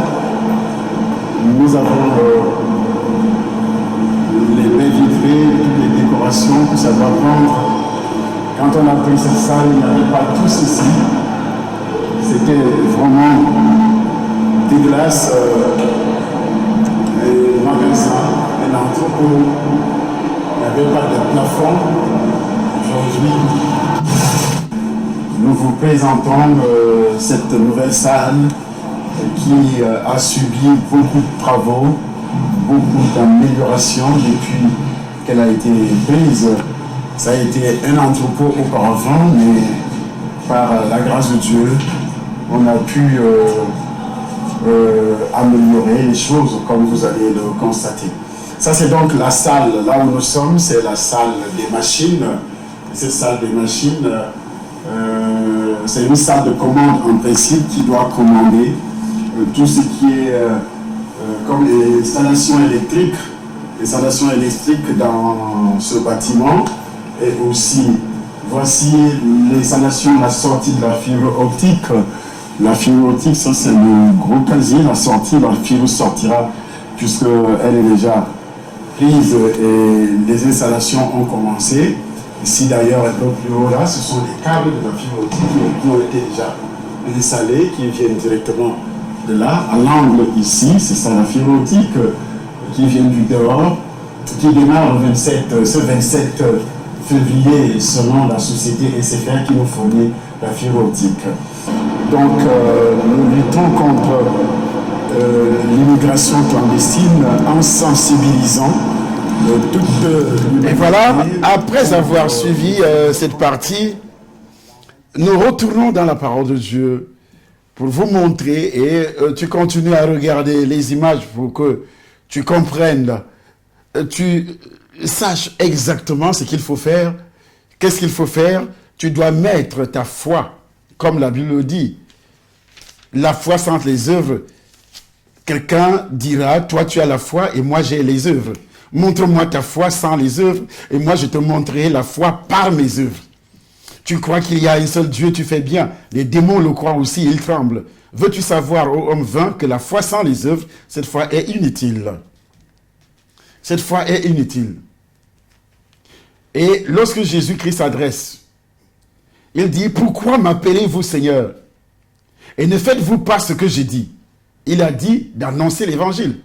Nous avons les baies vitrées, toutes les décorations que ça doit prendre. Quand on a pris cette salle, il n'y avait pas tout ceci. C'était vraiment dégueulasse. Un magasin, un entrepôt. Il n'y avait pas de plafond. Aujourd'hui, nous vous présentons cette nouvelle salle qui a subi beaucoup de travaux, beaucoup d'améliorations depuis qu'elle a été prise. Ça a été un entrepôt auparavant, mais par la grâce de Dieu, on a pu améliorer les choses, comme vous allez le constater. Ça, c'est donc la salle, là où nous sommes, c'est la salle des machines. Cette salle des machines, c'est une salle de commande en principe qui doit commander tout ce qui est comme les installations électriques dans ce bâtiment. Et aussi, voici l'installation, la sortie de la fibre optique. La fibre optique, ça c'est le gros casier. La sortie, la fibre sortira puisqu'elle est déjà prise et les installations ont commencé. Ici d'ailleurs, un peu plus haut là, ce sont les câbles de la fibre optique qui ont été déjà installés, qui viennent directement de là. À l'angle ici, c'est ça la fibre optique qui vient du dehors, qui démarre ce 27 février selon la société SFR qui nous fournit la fibre optique. Donc nous luttons contre l'immigration clandestine en sensibilisant et voilà, après avoir suivi cette partie, nous retournons dans la parole de Dieu pour vous montrer et tu continues à regarder les images pour que tu comprennes, tu saches exactement ce qu'il faut faire. Qu'est-ce qu'il faut faire? Tu dois mettre ta foi, comme la Bible le dit. La foi sans les œuvres. Quelqu'un dira, toi tu as la foi et moi j'ai les œuvres. Montre-moi ta foi sans les œuvres et moi je te montrerai la foi par mes œuvres. Tu crois qu'il y a un seul Dieu, tu fais bien. Les démons le croient aussi, ils tremblent. Veux-tu savoir, ô homme vain, que la foi sans les œuvres, cette foi est inutile. Cette foi est inutile. Et lorsque Jésus-Christ s'adresse, il dit, pourquoi m'appelez-vous Seigneur? Et ne faites-vous pas ce que j'ai dit? Il a dit d'annoncer l'évangile.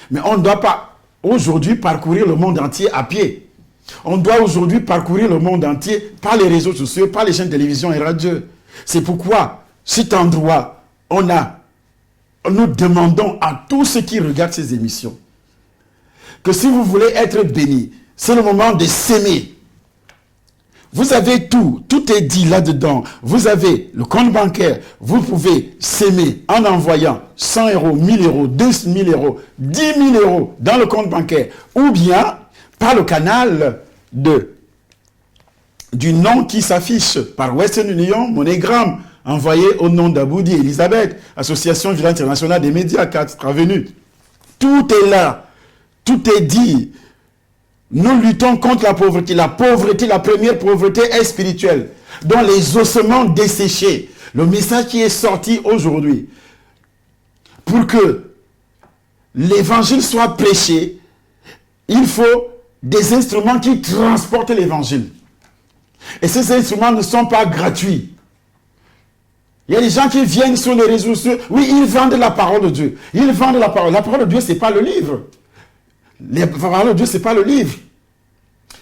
Mais on ne doit pas aujourd'hui parcourir le monde entier à pied. On doit aujourd'hui parcourir le monde entier par les réseaux sociaux, par les chaînes de télévision et radio. C'est pourquoi, cet endroit, nous demandons à tous ceux qui regardent ces émissions que si vous voulez être bénis, c'est le moment de s'aimer. Vous avez tout est dit là-dedans. Vous avez le compte bancaire, vous pouvez s'aimer en envoyant 100 euros, 1000 euros, 2000 euros, 10 000 euros dans le compte bancaire, ou bien par le canal du nom qui s'affiche par Western Union, MoneyGram, envoyé au nom d'Aboudi Elisabeth, Association Ville Internationale des Médias, 4 Avenue. Tout est là, tout est dit. Nous luttons contre la pauvreté. La pauvreté, la première pauvreté est spirituelle, dont les ossements desséchés. Le message qui est sorti aujourd'hui, pour que l'évangile soit prêché, il faut des instruments qui transportent l'évangile. Et ces instruments ne sont pas gratuits. Il y a des gens qui viennent sur les réseaux sociaux, oui, ils vendent la parole de Dieu. Ils vendent la parole. La parole de Dieu, ce n'est pas le livre. La parole de Dieu, ce n'est pas le livre.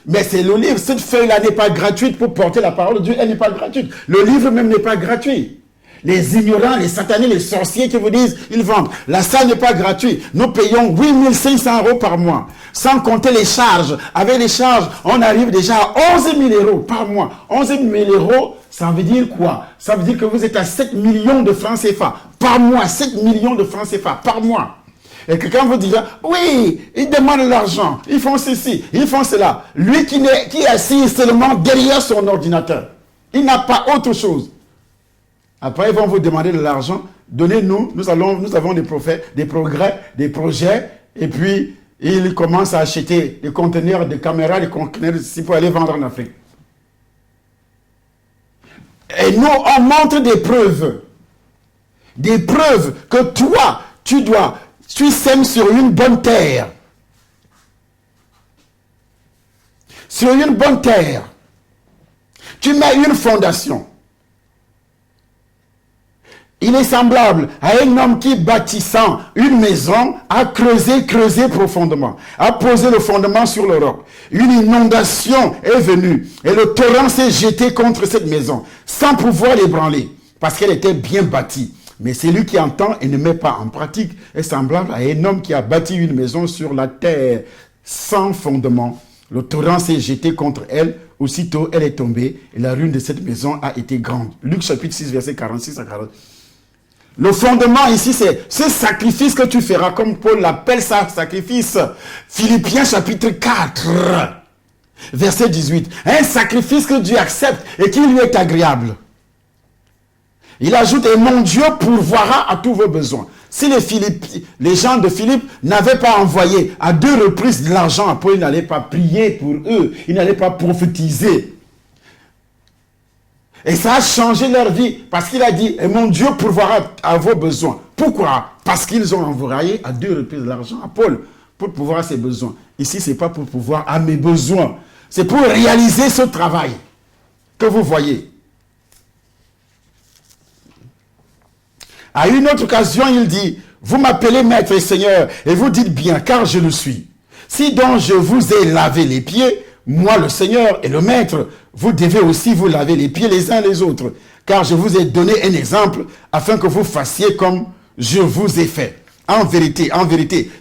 Mais c'est le livre. Cette feuille-là n'est pas gratuite pour porter la parole de Dieu. Elle n'est pas gratuite. Le livre même n'est pas gratuit. Les ignorants, les satanés, les sorciers qui vous disent, ils vendent. La salle n'est pas gratuite. Nous payons 8 500 euros par mois. Sans compter les charges. Avec les charges, on arrive déjà à 11 000 euros par mois. 11 000 euros, ça veut dire quoi? Ça veut dire que vous êtes à 7 millions de francs CFA par mois. 7 millions de francs CFA par mois. Et quelqu'un vous dira, oui, ils demandent l'argent, ils font ceci, ils font cela. Lui qui est assis seulement derrière son ordinateur, il n'a pas autre chose. Après, ils vont vous demander de l'argent, donnez-nous, nous avons des progrès, des projets, et puis ils commencent à acheter des conteneurs, des caméras, des conteneurs ici pour aller vendre en Afrique. Et nous, on montre des preuves. Des preuves que toi, tu sèmes sur une bonne terre. Sur une bonne terre. Tu mets une fondation. Il est semblable à un homme qui, bâtissant une maison, a creusé profondément, a posé le fondement sur le roc. Une inondation est venue et le torrent s'est jeté contre cette maison, sans pouvoir l'ébranler, parce qu'elle était bien bâtie. Mais celui qui entend et ne met pas en pratique est semblable à un homme qui a bâti une maison sur la terre, sans fondement. Le torrent s'est jeté contre elle, aussitôt elle est tombée, et la ruine de cette maison a été grande. Luc chapitre 6, verset 46 à 40. Le fondement ici, c'est ce sacrifice que tu feras, comme Paul l'appelle ça, sacrifice. Philippiens chapitre 4, verset 18. Un sacrifice que Dieu accepte et qui lui est agréable. Il ajoute, et mon Dieu pourvoira à tous vos besoins. Si les gens de Philippe n'avaient pas envoyé à 2 reprises de l'argent à Paul, ils n'allaient pas prier pour eux, ils n'allaient pas prophétiser. Et ça a changé leur vie, parce qu'il a dit, et mon Dieu pourvoira à vos besoins. Pourquoi? Parce qu'ils ont envoyé à 2 reprises de l'argent à Paul, pour pouvoir à ses besoins. Ici, ce n'est pas pour pouvoir à mes besoins, c'est pour réaliser ce travail que vous voyez. À une autre occasion, il dit, vous m'appelez maître et seigneur, et vous dites bien, car je le suis. Si donc je vous ai lavé les pieds, moi le Seigneur et le Maître, vous devez aussi vous laver les pieds les uns les autres, car je vous ai donné un exemple, afin que vous fassiez comme je vous ai fait. En vérité,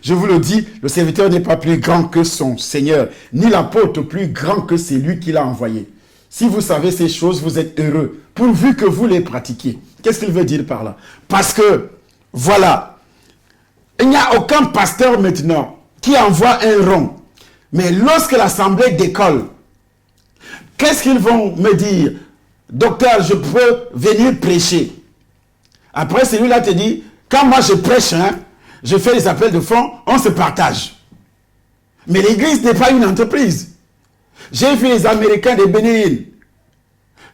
je vous le dis, le serviteur n'est pas plus grand que son Seigneur, ni l'apôtre plus grand que celui qui l'a envoyé. Si vous savez ces choses, vous êtes heureux, pourvu que vous les pratiquiez. Qu'est-ce qu'il veut dire par là? Parce que, voilà, il n'y a aucun pasteur maintenant qui envoie un rond. Mais lorsque l'assemblée décolle, qu'est-ce qu'ils vont me dire? Docteur, je peux venir prêcher. Après, celui-là te dit, quand moi je prêche, je fais les appels de fonds, on se partage. Mais l'église n'est pas une entreprise. J'ai vu les Américains des Bénin,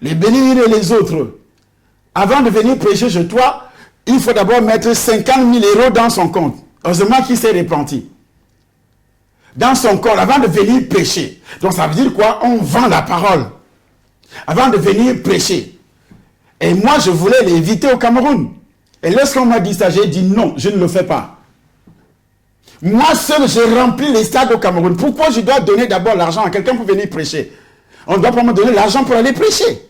les Bénin et les autres. Avant de venir prêcher chez toi, il faut d'abord mettre 50 000 € dans son compte. Heureusement qu'il s'est repenti. Dans son corps, avant de venir prêcher. Donc ça veut dire quoi? On vend la parole. Avant de venir prêcher. Et moi, je voulais l'éviter au Cameroun. Et lorsqu'on m'a dit ça, j'ai dit non, je ne le fais pas. Moi seul, j'ai rempli les stades au Cameroun. Pourquoi je dois donner d'abord l'argent à quelqu'un pour venir prêcher? On ne doit pas me donner l'argent pour aller prêcher.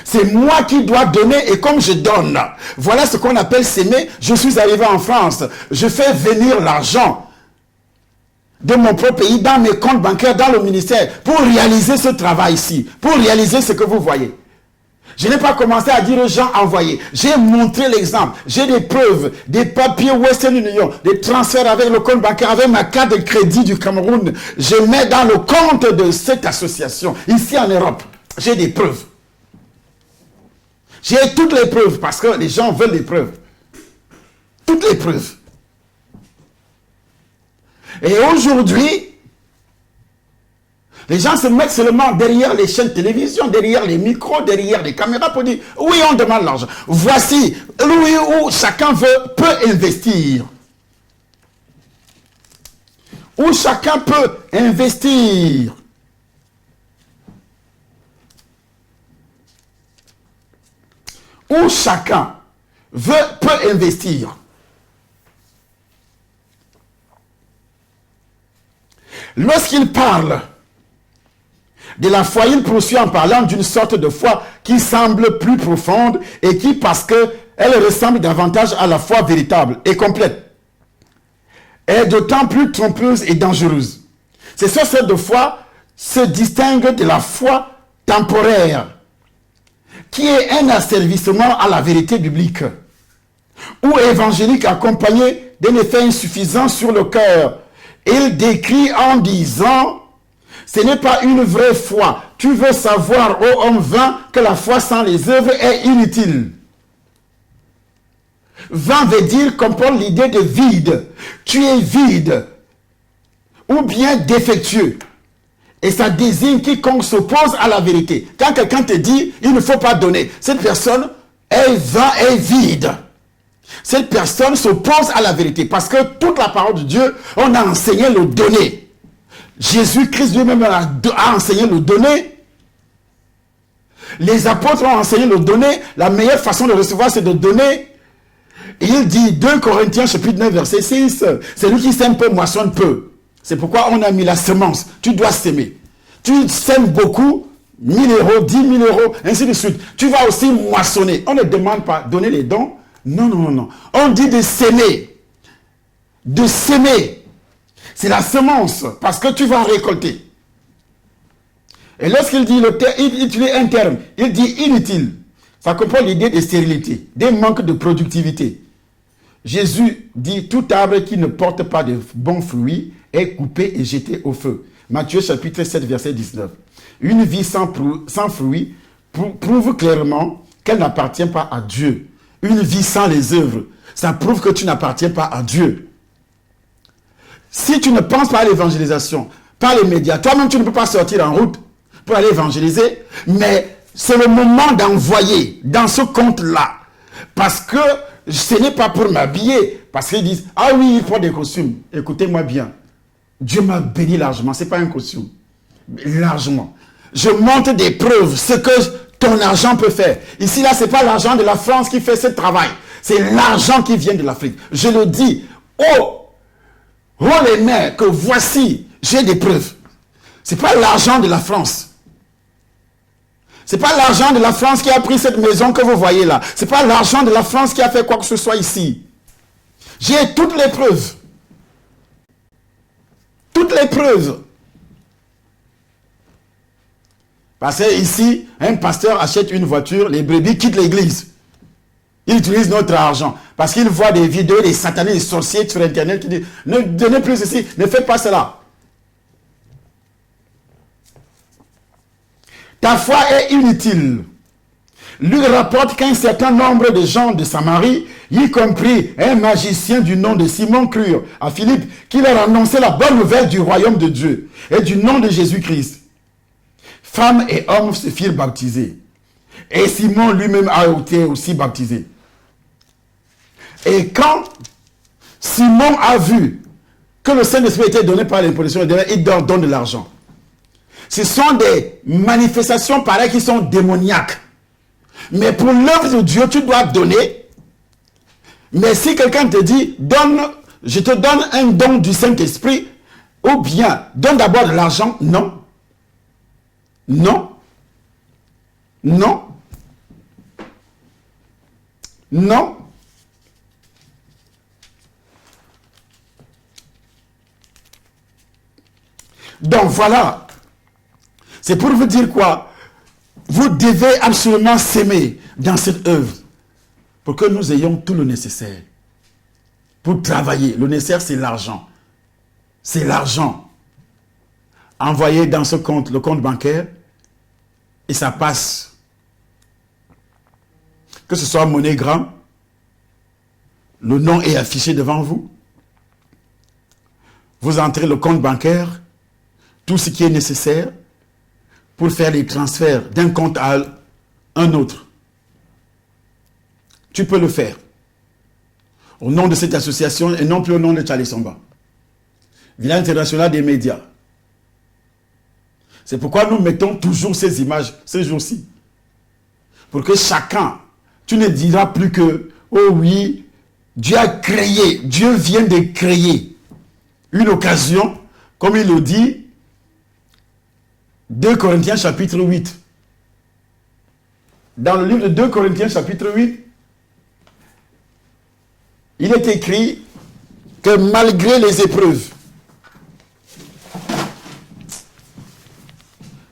C'est moi qui dois donner et comme je donne. Voilà ce qu'on appelle s'aimer. Je suis arrivé en France. Je fais venir l'argent de mon propre pays dans mes comptes bancaires, dans le ministère, pour réaliser ce travail-ci, pour réaliser ce que vous voyez. Je n'ai pas commencé à dire aux gens envoyés. J'ai montré l'exemple. J'ai des preuves, des papiers Western Union, des transferts avec le compte bancaire, avec ma carte de crédit du Cameroun. Je mets dans le compte de cette association, ici en Europe. J'ai des preuves. J'ai toutes les preuves parce que les gens veulent les preuves. Toutes les preuves. Et aujourd'hui, les gens se mettent seulement derrière les chaînes de télévision, derrière les micros, derrière les caméras pour dire « Oui, on demande l'argent. » Voici oui, où chacun peut investir. Où chacun peut investir. Où chacun peut investir. Lorsqu'il parle de la foi, il poursuit en parlant d'une sorte de foi qui semble plus profonde et qui, parce qu'elle ressemble davantage à la foi véritable et complète, est d'autant plus trompeuse et dangereuse. C'est cette sorte de foi se distingue de la foi temporaire, qui est un asservissement à la vérité biblique, ou évangélique accompagné d'un effet insuffisant sur le cœur. Il décrit en disant, ce n'est pas une vraie foi. Tu veux savoir, ô homme vain, que la foi sans les œuvres est inutile. Vain veut dire, comprendre l'idée de vide. Tu es vide, ou bien défectueux. Et ça désigne quiconque s'oppose à la vérité. Quand quelqu'un te dit, il ne faut pas donner, cette personne est vide. Cette personne s'oppose à la vérité. Parce que toute la parole de Dieu, on a enseigné le donner. Jésus-Christ lui-même a enseigné le donner. Les apôtres ont enseigné le donner. La meilleure façon de recevoir, c'est de donner. Et il dit, 2 Corinthiens chapitre 9, verset 6, celui qui sème peu, moissonne peu. C'est pourquoi on a mis la semence. Tu dois s'aimer. Tu sèmes beaucoup, 1000 euros, 10 000 euros, ainsi de suite. Tu vas aussi moissonner. On ne demande pas donner les dons. Non, non, non, non. On dit de s'aimer. De s'aimer. C'est la semence, parce que tu vas récolter. Et lorsqu'il dit, il utilise un terme, il dit inutile. Ça comprend l'idée de stérilité, des manques de productivité. Jésus dit, tout arbre qui ne porte pas de bons fruits est coupé et jeté au feu. Matthieu chapitre 7, verset 19. Une vie sans fruits prouve clairement qu'elle n'appartient pas à Dieu. Une vie sans les œuvres, ça prouve que tu n'appartiens pas à Dieu. Si tu ne penses pas à l'évangélisation, par les médias, toi-même tu ne peux pas sortir en route pour aller évangéliser, mais c'est le moment d'envoyer dans ce compte-là. Parce que ce n'est pas pour m'habiller, parce qu'ils disent, ah oui, il faut des costumes. Écoutez-moi bien, Dieu m'a béni largement, ce n'est pas un costume, largement. Je montre des preuves, ce que ton argent peut faire. Ici, là, ce n'est pas l'argent de la France qui fait ce travail, c'est l'argent qui vient de l'Afrique. Je le dis, oh les mères, que voici, j'ai des preuves. Ce n'est pas l'argent de la France. Ce n'est pas l'argent de la France qui a pris cette maison que vous voyez là. Ce n'est pas l'argent de la France qui a fait quoi que ce soit ici. J'ai toutes les preuves. Toutes les preuves. Parce que ici, un pasteur achète une voiture, les brebis quittent l'église. Il utilise notre argent. Parce qu'il voit des vidéos des satanés, des sorciers sur Internet qui disent, ne donnez plus ceci, ne faites pas cela. Ta foi est inutile. Lui rapporte qu'un certain nombre de gens de Samarie, y compris un magicien du nom de Simon, crurent à Philippe, qui leur annonçait la bonne nouvelle du royaume de Dieu et du nom de Jésus-Christ. Femmes et hommes se firent baptiser. Et Simon lui-même a été aussi baptisé. Et quand Simon a vu que le Saint-Esprit était donné par l'imposition, il donne de l'argent. Ce sont des manifestations pareilles qui sont démoniaques. Mais pour l'œuvre de Dieu, tu dois donner. Mais si quelqu'un te dit, je te donne un don du Saint-Esprit, ou bien, donne d'abord de l'argent, non. Non. Non. Non. Donc voilà. C'est pour vous dire quoi? Vous devez absolument s'aimer dans cette œuvre pour que nous ayons tout le nécessaire pour travailler. Le nécessaire, c'est l'argent. C'est l'argent envoyé dans ce compte, le compte bancaire, et ça passe. Que ce soit MoneyGram, le nom est affiché devant vous. Vous entrez le compte bancaire, tout ce qui est nécessaire pour faire les transferts d'un compte à un autre. Tu peux le faire au nom de cette association et non plus au nom de Charlie Samba. Village international des médias. C'est pourquoi nous mettons toujours ces images ces jours-ci. Pour que chacun, tu ne diras plus que, oh oui, Dieu a créé, Dieu vient de créer une occasion, comme il le dit, 2 Corinthiens chapitre 8. Dans le livre de 2 Corinthiens chapitre 8, il est écrit que malgré les épreuves,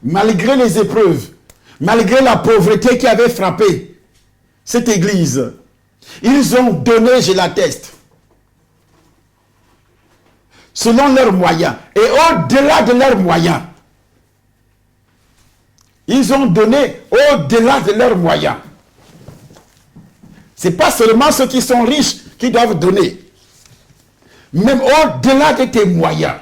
malgré la pauvreté qui avait frappé cette église, ils ont donné, je l'atteste, selon leurs moyens et au-delà de leurs moyens. Ils ont donné au-delà de leurs moyens. Ce n'est pas seulement ceux qui sont riches qui doivent donner. Même au-delà de tes moyens.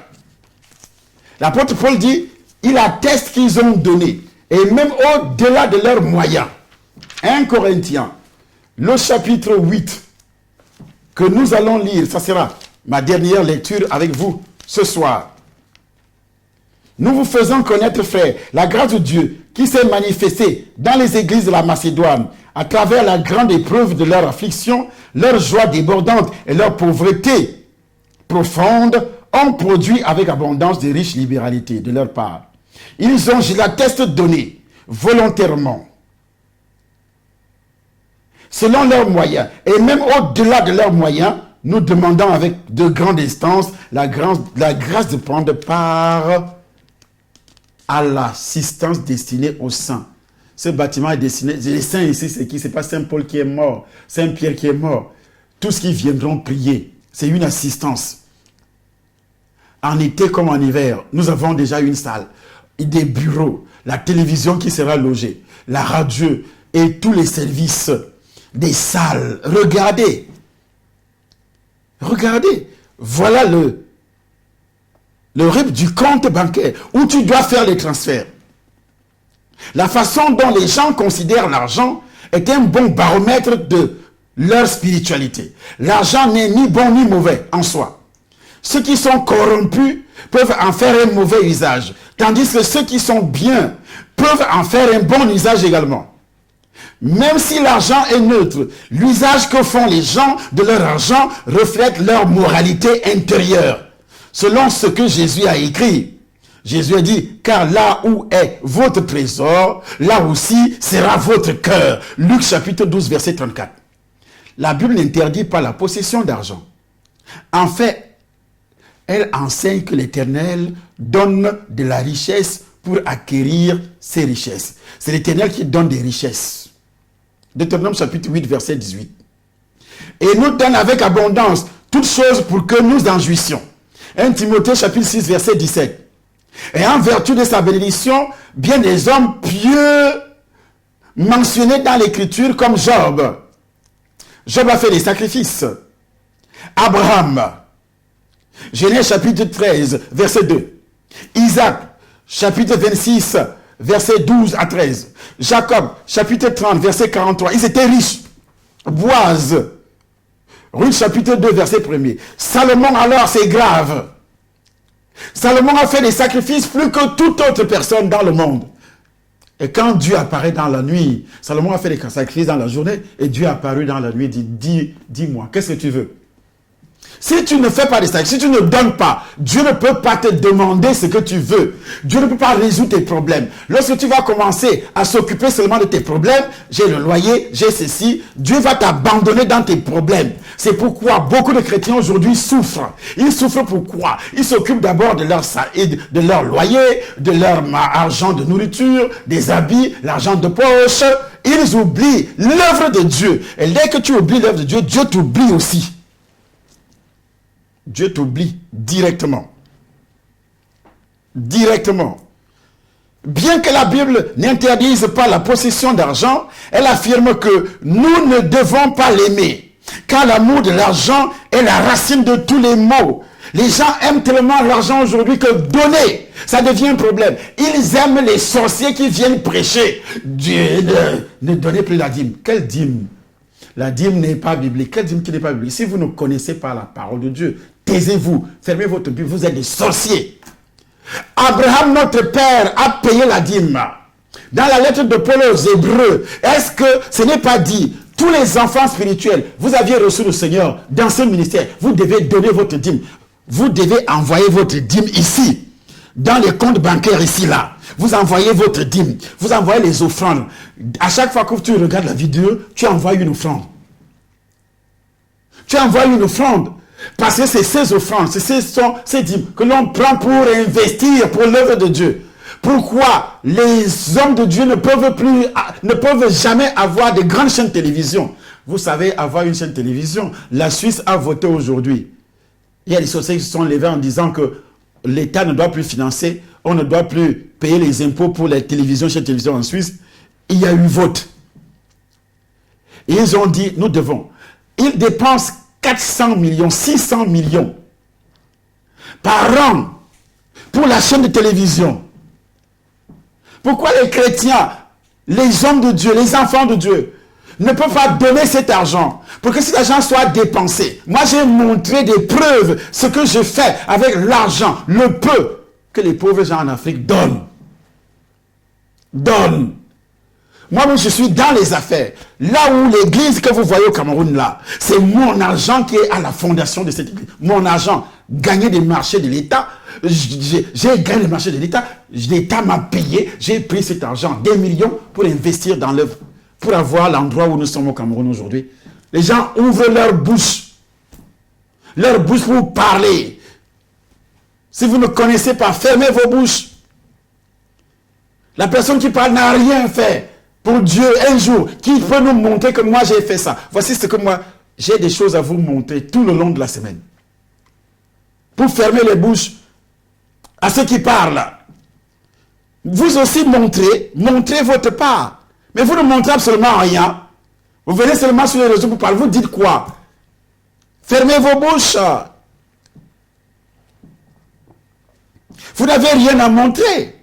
L'apôtre Paul dit, il atteste qu'ils ont donné, et même au-delà de leurs moyens. 1 Corinthiens, le chapitre 8, que nous allons lire, ça sera ma dernière lecture avec vous ce soir. Nous vous faisons connaître, frères, la grâce de Dieu qui s'est manifestée dans les églises de la Macédoine à travers la grande épreuve de leur affliction, leur joie débordante et leur pauvreté profonde ont produit avec abondance de riches libéralités de leur part. Ils ont, je l'atteste, donné volontairement, selon leurs moyens, et même au-delà de leurs moyens, nous demandons avec de grandes instances la grâce de prendre part à l'assistance destinée aux saints. Ce bâtiment est destiné, les saints ici, c'est qui? C'est pas Saint Paul qui est mort, Saint Pierre qui est mort. Tous qui viendront prier, c'est une assistance. En été comme en hiver, nous avons déjà une salle, des bureaux, la télévision qui sera logée, la radio et tous les services, des salles. Regardez. Regardez. Voilà le RIB du compte bancaire où tu dois faire les transferts. La façon dont les gens considèrent l'argent est un bon baromètre de leur spiritualité. L'argent n'est ni bon ni mauvais en soi. Ceux qui sont corrompus peuvent en faire un mauvais usage, tandis que ceux qui sont bien peuvent en faire un bon usage également. Même si l'argent est neutre, l'usage que font les gens de leur argent reflète leur moralité intérieure. Selon ce que Jésus a écrit, Jésus a dit, car là où est votre trésor, là aussi sera votre cœur. Luc chapitre 12, verset 34. La Bible n'interdit pas la possession d'argent. En fait, elle enseigne que l'Éternel donne de la richesse pour acquérir ses richesses. C'est l'Éternel qui donne des richesses. Deutéronome chapitre 8, verset 18. Et nous donne avec abondance toutes choses pour que nous en jouissions. 1 Timothée chapitre 6, verset 17. Et en vertu de sa bénédiction, bien des hommes pieux mentionnés dans l'Écriture comme Job. Job a fait des sacrifices. Abraham, Genèse chapitre 13, verset 2. Isaac, chapitre 26, verset 12 à 13. Jacob, chapitre 30, verset 43. Ils étaient riches. Boaz, Ruth, chapitre 2, verset 1er. Salomon, alors, c'est grave. Salomon a fait des sacrifices plus que toute autre personne dans le monde. Et quand Dieu apparaît dans la nuit, Salomon a fait des sacrifices dans la journée, et Dieu est apparu dans la nuit et dit, dis-moi, qu'est-ce que tu veux? Si tu ne fais pas des sacrifices, si tu ne donnes pas, Dieu ne peut pas te demander ce que tu veux. Dieu ne peut pas résoudre tes problèmes. Lorsque tu vas commencer à s'occuper seulement de tes problèmes, j'ai le loyer, j'ai ceci, Dieu va t'abandonner dans tes problèmes. C'est pourquoi beaucoup de chrétiens aujourd'hui souffrent. Ils souffrent pourquoi? Ils s'occupent d'abord de leur loyer, de leur argent de nourriture, des habits, l'argent de poche. Ils oublient l'œuvre de Dieu. Et dès que tu oublies l'œuvre de Dieu, Dieu t'oublie aussi. Dieu t'oublie directement. Directement. Bien que la Bible n'interdise pas la possession d'argent, elle affirme que nous ne devons pas l'aimer. Car l'amour de l'argent est la racine de tous les maux. Les gens aiment tellement l'argent aujourd'hui que donner, ça devient un problème. Ils aiment les sorciers qui viennent prêcher. Dieu ne donnez plus la dîme. Quelle dîme? La dîme n'est pas biblique. Quelle dîme qui n'est pas biblique? Si vous ne connaissez pas la parole de Dieu, taisez-vous, fermez votre Bible, vous êtes des sorciers. Abraham, notre père, a payé la dîme. Dans la lettre de Paul aux Hébreux, est-ce que ce n'est pas dit, tous les enfants spirituels, vous aviez reçu le Seigneur dans ce ministère, vous devez donner votre dîme. Vous devez envoyer votre dîme ici, dans les comptes bancaires ici, là. Vous envoyez votre dîme, vous envoyez les offrandes. À chaque fois que tu regardes la vidéo, tu envoies une offrande. Tu envoies une offrande. Parce que c'est ces offrandes, ces dîmes que l'on prend pour investir pour l'œuvre de Dieu. Pourquoi les hommes de Dieu ne peuvent jamais avoir de grandes chaînes de télévision? Vous savez, avoir une chaîne de télévision, la Suisse a voté aujourd'hui. Il y a des sociétés qui se sont levées en disant que l'État ne doit plus financer, on ne doit plus payer les impôts pour les télévisions, chaînes de télévision en Suisse. Il y a eu vote. Et ils ont dit, nous devons. Ils dépensent 400 millions, 600 millions par an pour la chaîne de télévision. Pourquoi les chrétiens, les hommes de Dieu, les enfants de Dieu, ne peuvent pas donner cet argent pour que cet argent soit dépensé? Moi, j'ai montré des preuves, ce que je fais avec l'argent, le peu que les pauvres gens en Afrique donnent. Donnent. Moi, je suis dans les affaires. Là où l'église que vous voyez au Cameroun, là, c'est mon argent qui est à la fondation de cette église. Mon argent, gagné des marchés de l'État. J'ai gagné les marchés de l'État. L'État m'a payé. J'ai pris cet argent, des millions, pour investir dans l'œuvre. Pour avoir l'endroit où nous sommes au Cameroun aujourd'hui. Les gens ouvrent leur bouche. Leur bouche pour parler. Si vous ne connaissez pas, fermez vos bouches. La personne qui parle n'a rien fait pour Dieu un jour. Qui peut nous montrer que moi j'ai fait ça? Voici ce que moi, j'ai des choses à vous montrer tout le long de la semaine. Pour fermer les bouches à ceux qui parlent. Vous aussi montrez votre part. Mais vous ne montrez absolument rien. Vous venez seulement sur les réseaux pour parler. Vous dites quoi? Fermez vos bouches. Vous n'avez rien à montrer.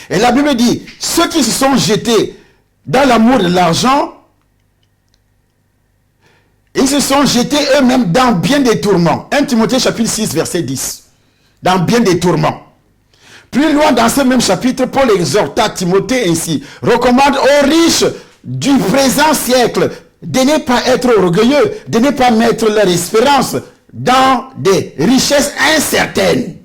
Et la Bible dit, ceux qui se sont jetés dans l'amour de l'argent, ils se sont jetés eux-mêmes dans bien des tourments. 1 Timothée chapitre 6, verset 10. Dans bien des tourments. Plus loin dans ce même chapitre, Paul exhorta Timothée ainsi. Recommande aux riches du présent siècle de ne pas être orgueilleux, de ne pas mettre leur espérance dans des richesses incertaines.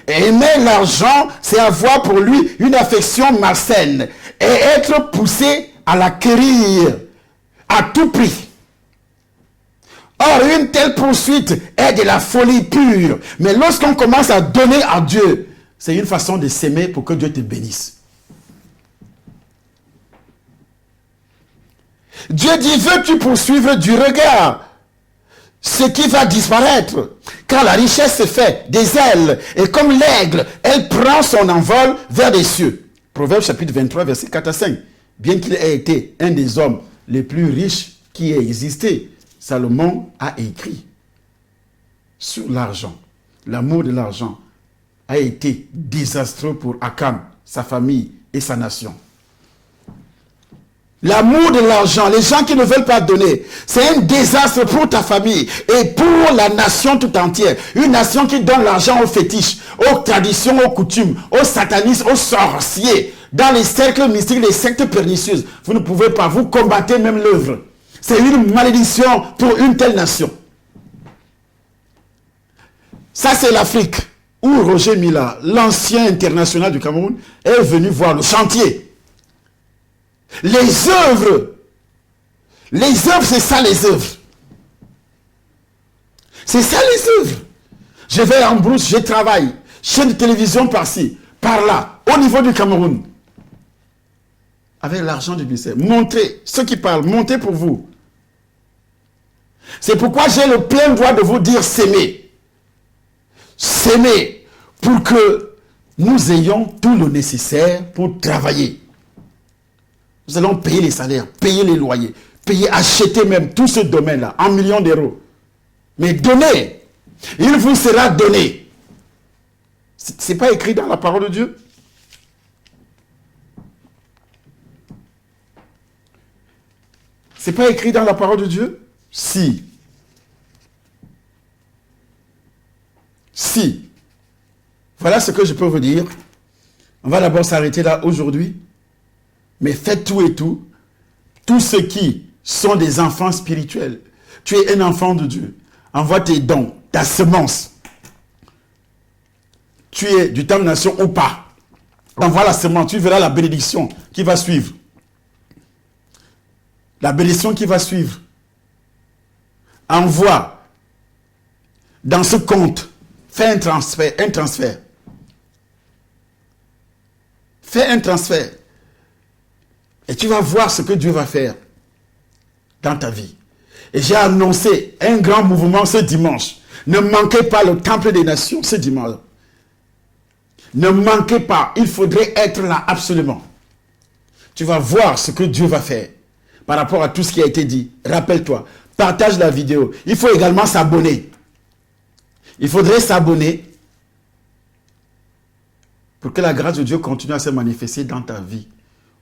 Et aimer l'argent, c'est avoir pour lui une affection malsaine et être poussé à l'acquérir à tout prix. Or, une telle poursuite est de la folie pure. Mais lorsqu'on commence à donner à Dieu, c'est une façon de s'aimer pour que Dieu te bénisse. Dieu dit, veux-tu poursuivre du regard ce qui va disparaître? Car la richesse se fait des ailes, et comme l'aigle, elle prend son envol vers les cieux. Proverbe chapitre 23, verset 4 à 5. Bien qu'il ait été un des hommes les plus riches qui ait existé, Salomon a écrit sur l'argent. L'amour de l'argent a été désastreux pour Akam, sa famille et sa nation. L'amour de l'argent, les gens qui ne veulent pas donner, c'est un désastre pour ta famille et pour la nation tout entière. Une nation qui donne l'argent aux fétiches, aux traditions, aux coutumes, aux satanistes, aux sorciers, dans les cercles mystiques, les sectes pernicieuses. Vous ne pouvez pas, vous combattez même l'œuvre. C'est une malédiction pour une telle nation. Ça, c'est l'Afrique, où Roger Mila, l'ancien international du Cameroun, est venu voir le chantier. Les œuvres, c'est ça les œuvres. C'est ça les œuvres. Je vais en brousse, je travaille. Chaîne de télévision par-ci, par-là, au niveau du Cameroun. Avec l'argent du ministère. Montrez, ceux qui parlent, montez pour vous. C'est pourquoi j'ai le plein droit de vous dire s'aimer. S'aimer pour que nous ayons tout le nécessaire pour travailler. Nous allons payer les salaires, payer les loyers, acheter même tout ce domaine-là en millions d'euros. Mais donnez, il vous sera donné. Ce n'est pas écrit dans la parole de Dieu? C'est pas écrit dans la parole de Dieu? Si. Si. Voilà ce que je peux vous dire. On va d'abord s'arrêter là aujourd'hui. Mais faites tout et tout. Tous ceux qui sont des enfants spirituels. Tu es un enfant de Dieu. Envoie tes dons, ta semence. Tu es du temps de nation ou pas. Envoie la semence. Tu verras la bénédiction qui va suivre. La bénédiction qui va suivre. Envoie dans ce compte. Fais un transfert. Fais un transfert. Et tu vas voir ce que Dieu va faire dans ta vie. Et j'ai annoncé un grand mouvement ce dimanche. Ne manquez pas le temple des nations ce dimanche. Ne manquez pas. Il faudrait être là absolument. Tu vas voir ce que Dieu va faire par rapport à tout ce qui a été dit. Rappelle-toi, partage la vidéo. Il faut également s'abonner. Il faudrait s'abonner pour que la grâce de Dieu continue à se manifester dans ta vie.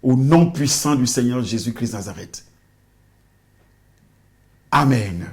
Au nom puissant du Seigneur Jésus-Christ Nazareth. Amen.